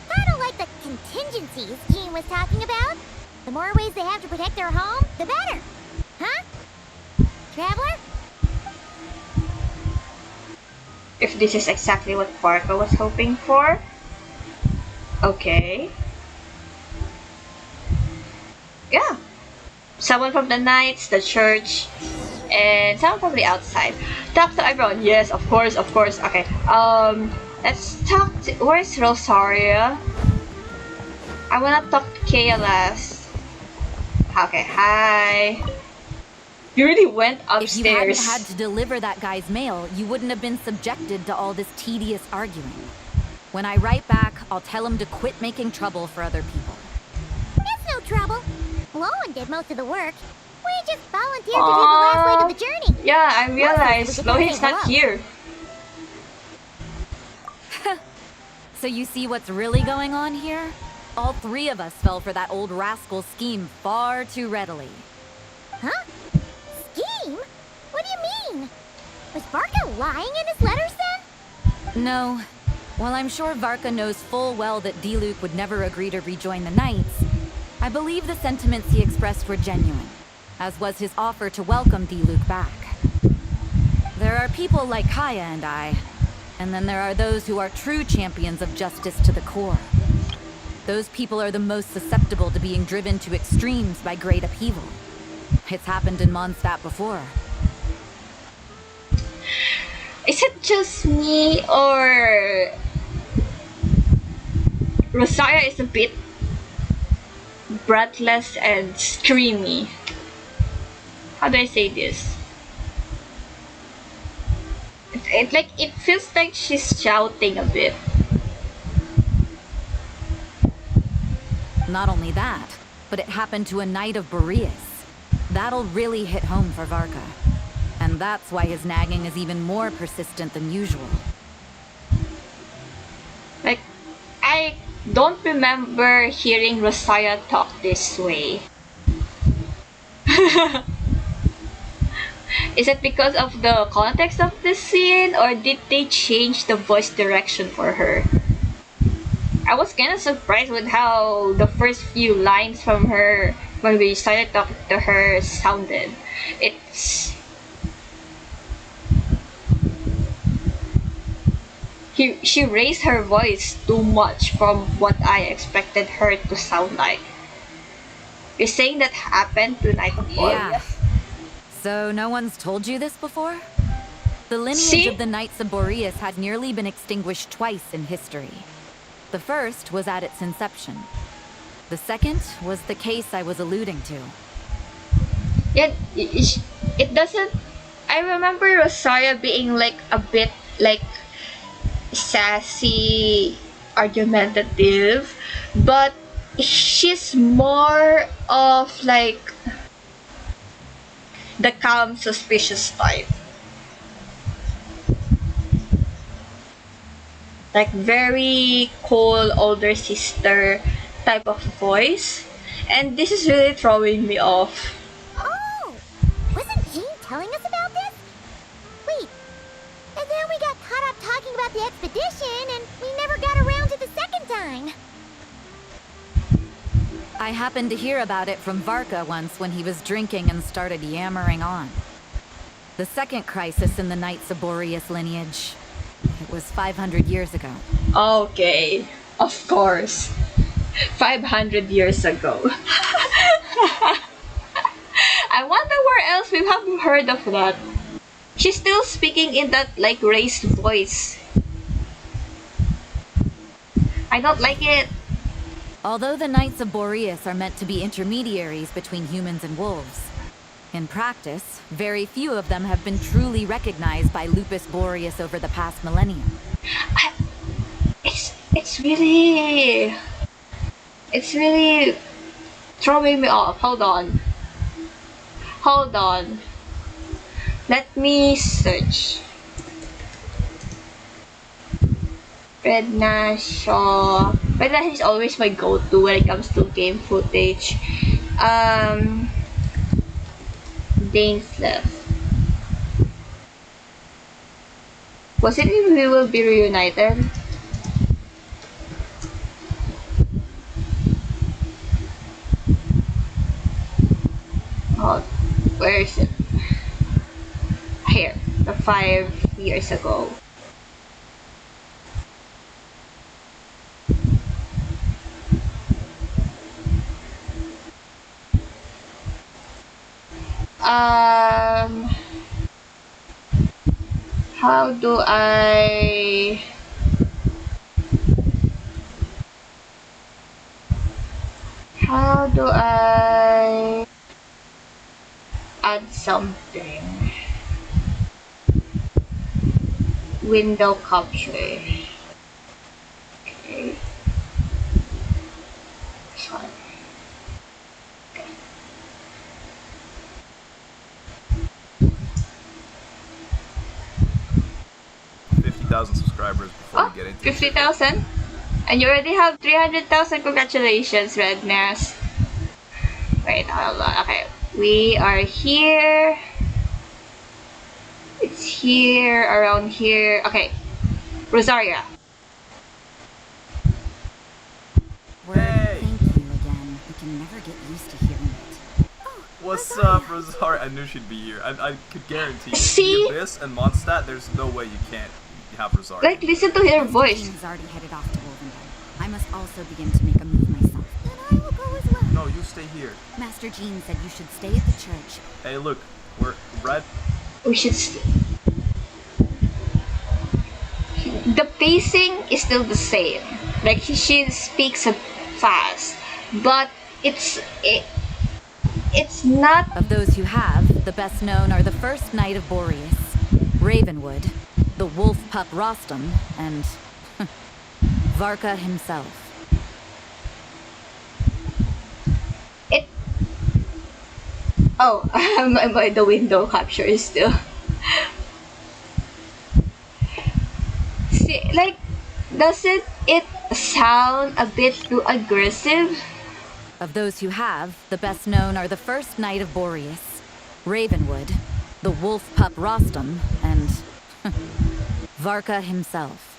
kind of like the contingencies Jean was talking about. The more ways they have to protect their home, the better. Huh? Traveler? If this is exactly what Varka was hoping for. Okay. Yeah. Someone from the Knights, the church, and someone from the outside. Talk to everyone. Yes, of course, of course. Okay. Let's talk to, where's Rosaria? I wanna talk to Kea last. Okay, hi. You really went upstairs. If you hadn't had to deliver that guy's mail, you wouldn't have been subjected to all this tedious arguing. When I write back, I'll tell him to quit making trouble for other people. It's no trouble. Lohen did most of the work. We just volunteered to do the last leg of the journey. Yeah, I realized Lohen's not here. So you see what's really going on here? All three of us fell for that old rascal's scheme far too readily. Huh? Scheme? What do you mean? Was Varka lying in his letters then? No. While I'm sure Varka knows full well that Diluc would never agree to rejoin the Knights, I believe the sentiments he expressed were genuine, as was his offer to welcome Diluc back. There are people like Kaya and I, and then there are those who are true champions of justice to the core. Those people are the most susceptible to being driven to extremes by great upheaval. It's happened in Mondstadt before. Is it just me, or Rosaria is a bit breathless and screamy? How do I say this? It feels like she's shouting a bit. Not only that, but it happened to a knight of Boreas. That'll really hit home for Varka. And that's why his nagging is even more persistent than usual. Like, I don't remember hearing Rosaria talk this way. Is it because of the context of the scene, or did they change the voice direction for her? I was kind of surprised with how the first few lines from her when we started talking to her sounded. She raised her voice too much from what I expected her to sound like. You're saying that happened to Knight of Yeah. Boreas? So no one's told you this before? The lineage See? of the Knights of Boreas had nearly been extinguished twice in history. The first was at its inception. The second was the case I was alluding to. Yet it doesn't. I remember Rosaria being like a bit like sassy, argumentative, but she's more of like the calm, suspicious type. Like very cool older sister type of voice. And this is really throwing me off. Oh! Wasn't Jean telling us about this? Wait, and then we got caught up talking about the expedition, and we never got around to the second time. I happened to hear about it from Varka once when he was drinking and started yammering on. The second crisis in the Knights of Boreas lineage. It was 500 years ago. Okay, of course. 500 years ago. I wonder where else we haven't heard of that. She's still speaking in that like raised voice. I don't like it. Although the Knights of Boreas are meant to be intermediaries between humans and wolves, in practice, very few of them have been truly recognized by Lupus Boreas over the past millennium. It's really throwing me off. Hold on. Let me search. Red Nash is always my go-to when it comes to game footage. Dainslev. Was it in We Will Be Reunited? Oh, where is it? Here, the 5 years ago. How do I add something? Window capture. Okay. This one. 50,000 subscribers before we get into 50,000? And you already have 300,000. Congratulations, Red Mass. Wait, hold on. Okay, we are here. It's here, around here. Okay, Rosaria. Hey. Thank you again. I can never get used to hearing it. What's up, Rosaria? I knew she'd be here. I could guarantee you. See? The Abyss and Mondstadt, there's no way you can't have Rosaria. Like, listen to her voice. Jean's already headed off to Wolvendale. I must also begin to make a move myself. And I will go as well. No, you stay here. Master Jean said you should stay at the church. Hey, look, we're red. We should. The pacing is still the same. Like she speaks fast, but it's not. Of those who have, the best known are the first Knight of Boreas, Ravenwood, the wolf pup Rostam, and Varka himself. Oh, the window capture is still. See, like, doesn't it sound a bit too aggressive? Of those who have, the best known are the first Knight of Boreas, Ravenwood, the wolf pup Rostam, and Varka himself.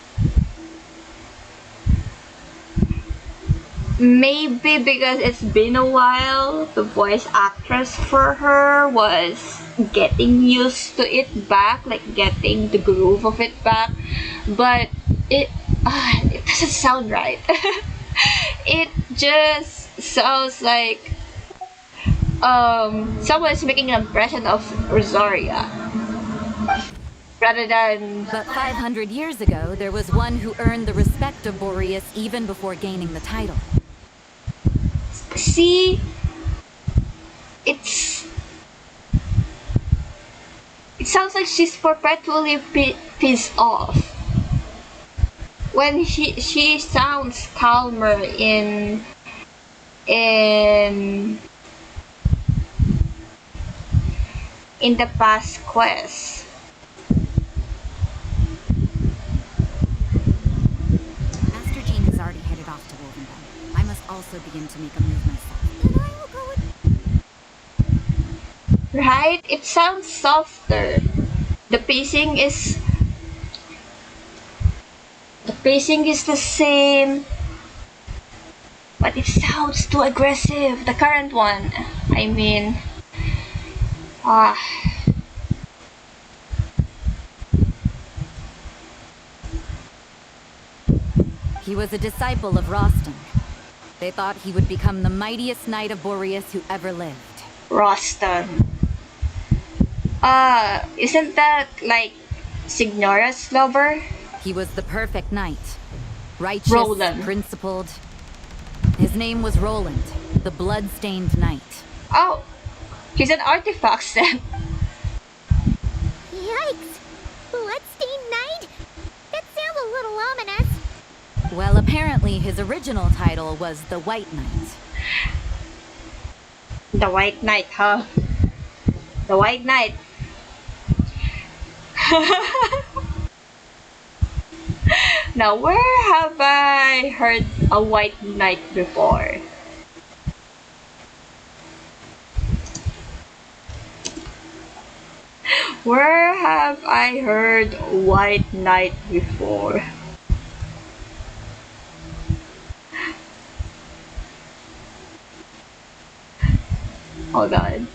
Maybe because it's been a while, the voice actress for her was getting used to it back, like getting the groove of it back. But it it doesn't sound right. It just sounds like someone is making an impression of Rosaria rather than. But 500 years ago, there was one who earned the respect of Boreas even before gaining the title. See, it sounds like she's perpetually pissed off. When she sounds calmer in the past quest. Master Jean has already headed off to Wolvenbund. I must also begin to make a move myself. Then I will go with... Right? It sounds softer. The pacing is the same, but it sounds too aggressive. The current one, I mean, He was a disciple of Rostam. They thought he would become the mightiest knight of Boreas who ever lived. Rostam. Isn't that like Signora's lover? He was the perfect knight. Righteous, Roland. principled. His name was Roland, the blood-stained knight. Oh, he's an artifact then. Yikes! Bloodstained Knight? That sounds a little ominous. Well, apparently his original title was the White Knight. The White Knight, huh? The White Knight. Now, where have I heard a White Knight before? Where have I heard White Knight before? Hold on.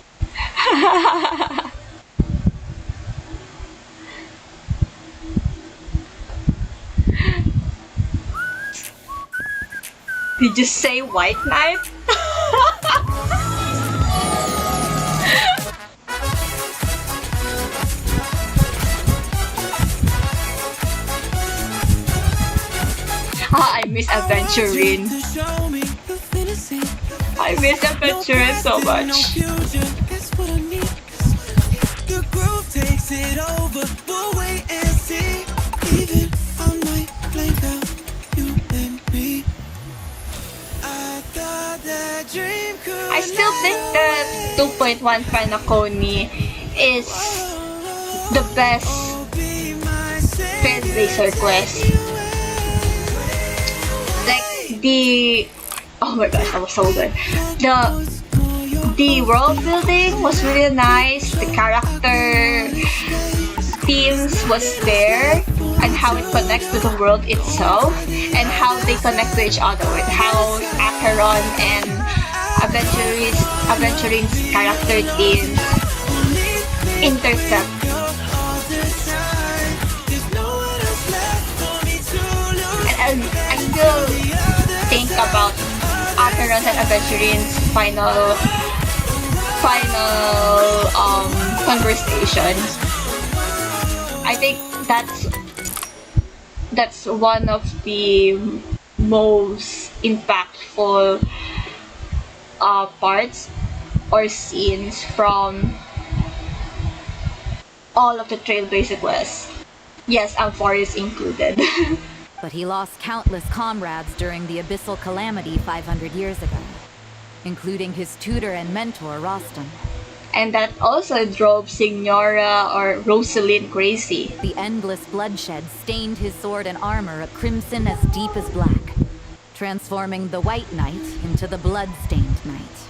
Did you say White Knight? I miss Aventurine. I miss Aventurine so much. The groove takes it over. We'll wait and see. Even I might blank out you and me. I thought that dream could. I still think that 2.1 Fanaconi is the best Trailblazer quest. Like the oh my gosh, that was so good. The world building was really nice. The character themes was there, and how it connects to the world itself, and how they connect to each other, with how Acheron and Aventurine's character themes intersect. And I still think about Acheron and Aventurine's final conversation. I think that's one of the most impactful parts or scenes from all of the Trailblazer quests. Yes, Amphoris included. But he lost countless comrades during the Abyssal Calamity 500 years ago, including his tutor and mentor, Rostam. And that also drove Signora or Rosalind crazy. The endless bloodshed stained his sword and armor a crimson as deep as black, transforming the White Knight into the blood-stained knight.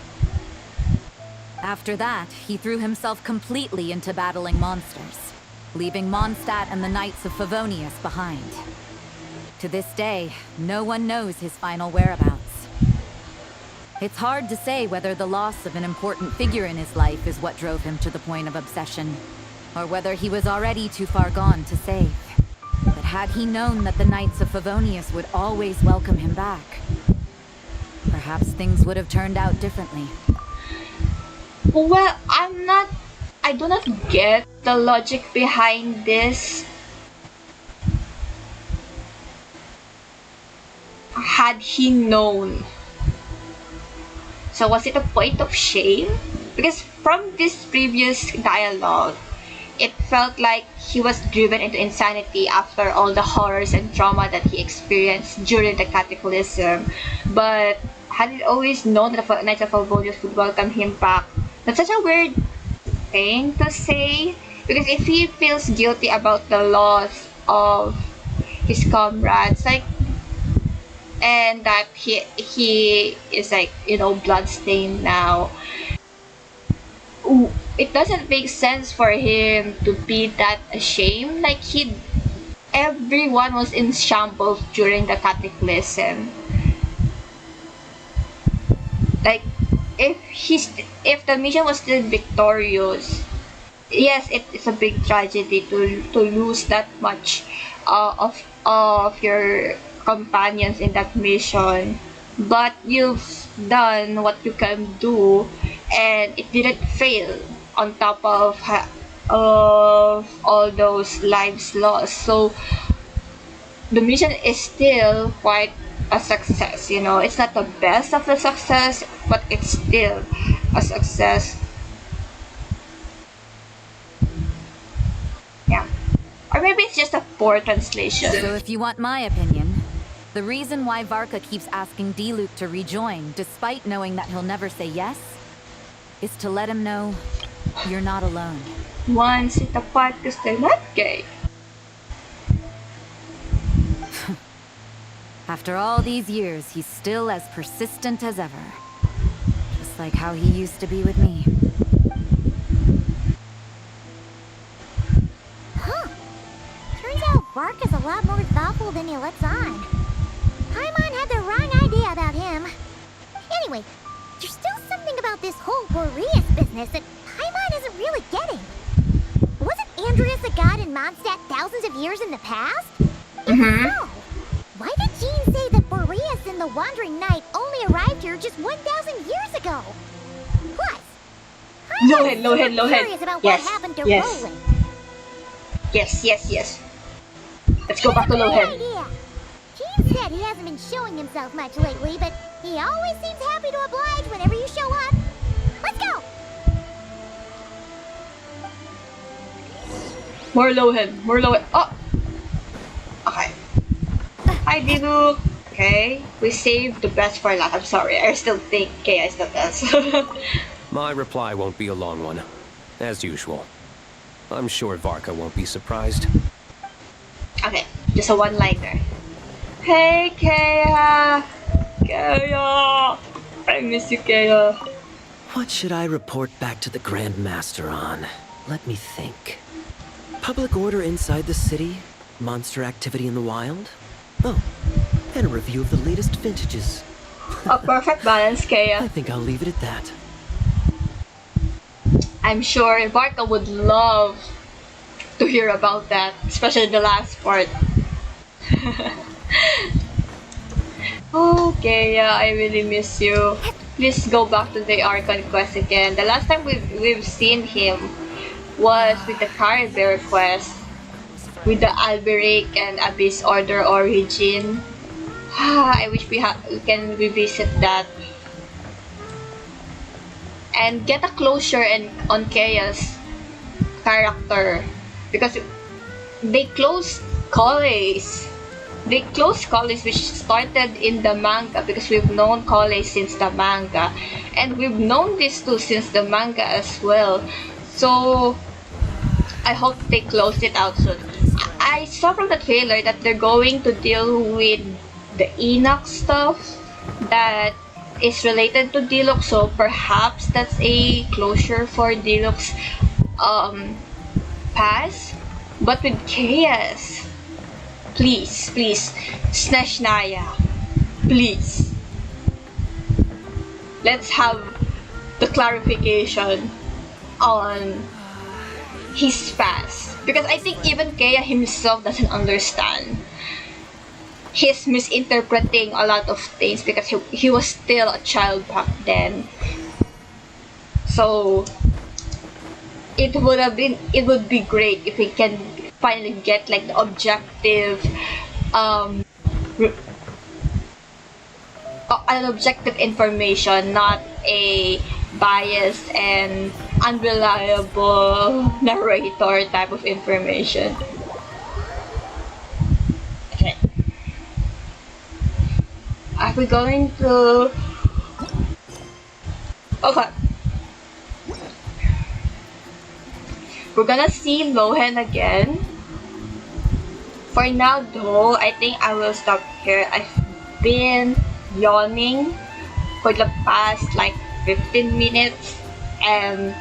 After that, he threw himself completely into battling monsters, leaving Mondstadt and the Knights of Favonius behind. To this day, no one knows his final whereabouts. It's hard to say whether the loss of an important figure in his life is what drove him to the point of obsession, or whether he was already too far gone to save. But had he known that the Knights of Favonius would always welcome him back, perhaps things would have turned out differently. Well, I do not get the logic behind this. Had he known. So was it a point of shame? Because from this previous dialogue, it felt like he was driven into insanity after all the horrors and trauma that he experienced during the cataclysm. But had he always known that the Knights of Favonius would welcome him back, that's such a weird thing to say. Because if he feels guilty about the loss of his comrades, like, and that he is like, you know, bloodstained now, it doesn't make sense for him to be that ashamed. Like, everyone was in shambles during the cataclysm. Like, if the mission was still victorious, yes, it's a big tragedy to lose that much of your companions in that mission, but you've done what you can do and it didn't fail on top of all those lives lost. So the mission is still quite a success, you know. It's not the best of the success, but it's still a success. Yeah. Or maybe it's just a poor translation. So if you want my opinion, the reason why Varka keeps asking Diluc to rejoin, despite knowing that he'll never say yes, is to let him know you're not alone. One sit apart because they're not gay. After all these years, he's still as persistent as ever. Just like how he used to be with me. Huh. Turns out Varka's a lot more thoughtful than he lets on. Paimon had the wrong idea about him. Anyway, there's still something about this whole Boreas business that Paimon isn't really getting. Wasn't Andreas a god in Mondstadt thousands of years in the past? Mm-hmm. So, why did Jean say that Boreas and the Wandering Knight only arrived here just 1,000 years ago? Plus, Lohen. curious about what happened to Roland. Yes. Let's go back to Lohen. Idea. Jean said he hasn't been showing himself much lately, but he always seems happy to oblige whenever you show up. Let's go! More Lohen. Oh! Okay. Hi, Diluc. Okay, we saved the best for last. I'm sorry, I still think Kea is the best. My reply won't be a long one, as usual. I'm sure Varka won't be surprised. Okay, just a one-liner. Hey, Kea! Kea! I miss you, Kea. What should I report back to the Grand Master on? Let me think. Public order inside the city? Monster activity in the wild? Oh, and a review of the latest vintages. A perfect balance, Kea. I think I'll leave it at that. I'm sure Varka would love to hear about that, especially the last part. Oh, Kea, I really miss you. Please go back to the Archon quest again. The last time we've seen him was with the Caribbean quest, with the Alberic and Abyss Order Origin. I wish we can revisit that and get a closure on Kea's character, because they closed college. They closed college, which started in the manga, because we've known college since the manga, and we've known this too since the manga as well. So I hope they close it out soon. I saw from the trailer that they're going to deal with the Enoch stuff that is related to Diluc, so perhaps that's a closure for Diluc's past. But with Chaos, please, Snesh Naya, please, let's have the clarification on he's fast. Because I think even Kea himself doesn't understand. He's misinterpreting a lot of things because he was still a child back then. So it would be great if we can finally get like the objective an objective information, not a biased and unreliable narrator type of information. Okay. Are we going to... Okay. We're gonna see Lohen again. For now though, I think I will stop here. I've been yawning for the past like 15 minutes and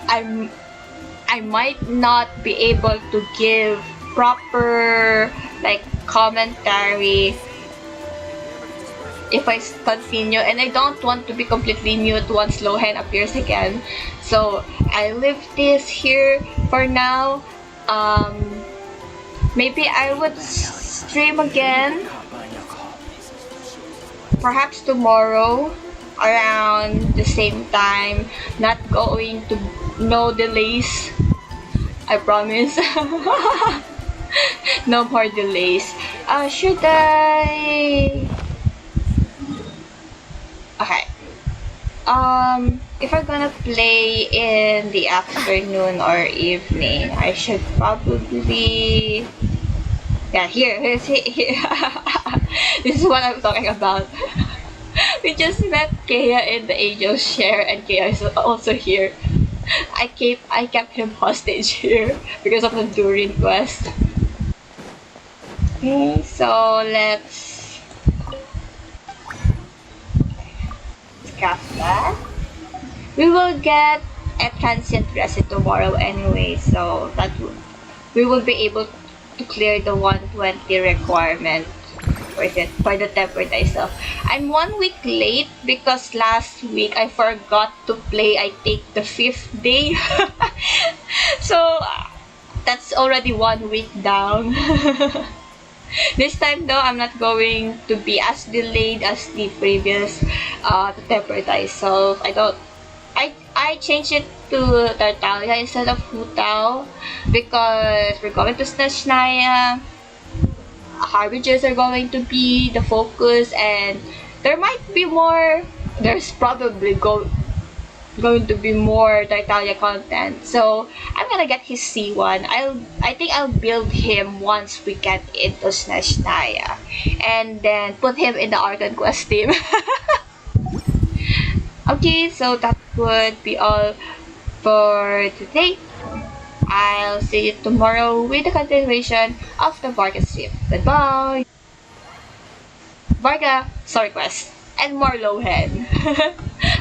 I might not be able to give proper like commentary if I continue, and I don't want to be completely mute once Lohen appears again. So I leave this here for now. Maybe I would stream again perhaps tomorrow around the same time. Not going to, no delays, I promise. No more delays. Should I... Okay. If I'm gonna play in the afternoon or evening, I should probably... Yeah, here. This is what I'm talking about. We just met Kea in the Angel Share, and Kea is also here. I kept him hostage here because of the Durin quest. Okay, so let's craft that. We will get a transient resin tomorrow anyway, so that we will be able to clear the 120 requirement for the tempered itself. I'm 1 week late because last week I forgot to play, I think, the 5th day. So that's already 1 week down. This time though, I'm not going to be as delayed as the previous the tempered itself. I changed it to Tartaglia instead of Hutao because we're going to Snezhnaya. Harbingers are going to be the focus, and there might be more. There's probably going to be more Tartaglia content. So I'm gonna get his C1. I think I'll build him once we get into Snezhnaya, and then put him in the Archon Quest team. Okay, so that would be all for today. I'll see you tomorrow with the continuation of the Varka stream. Goodbye! Varka, sorry quest, and more Lohen.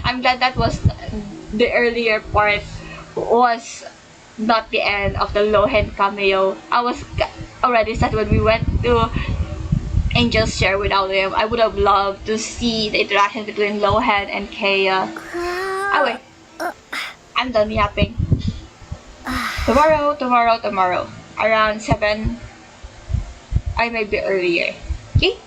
I'm glad that was the earlier part was not the end of the Lohen cameo. I was already sad when we went to Angel's Share without him. I would have loved to see the interaction between Lohen and Kea. Oh wait, I'm done yapping. Tomorrow, around 7, I may be earlier. Okay?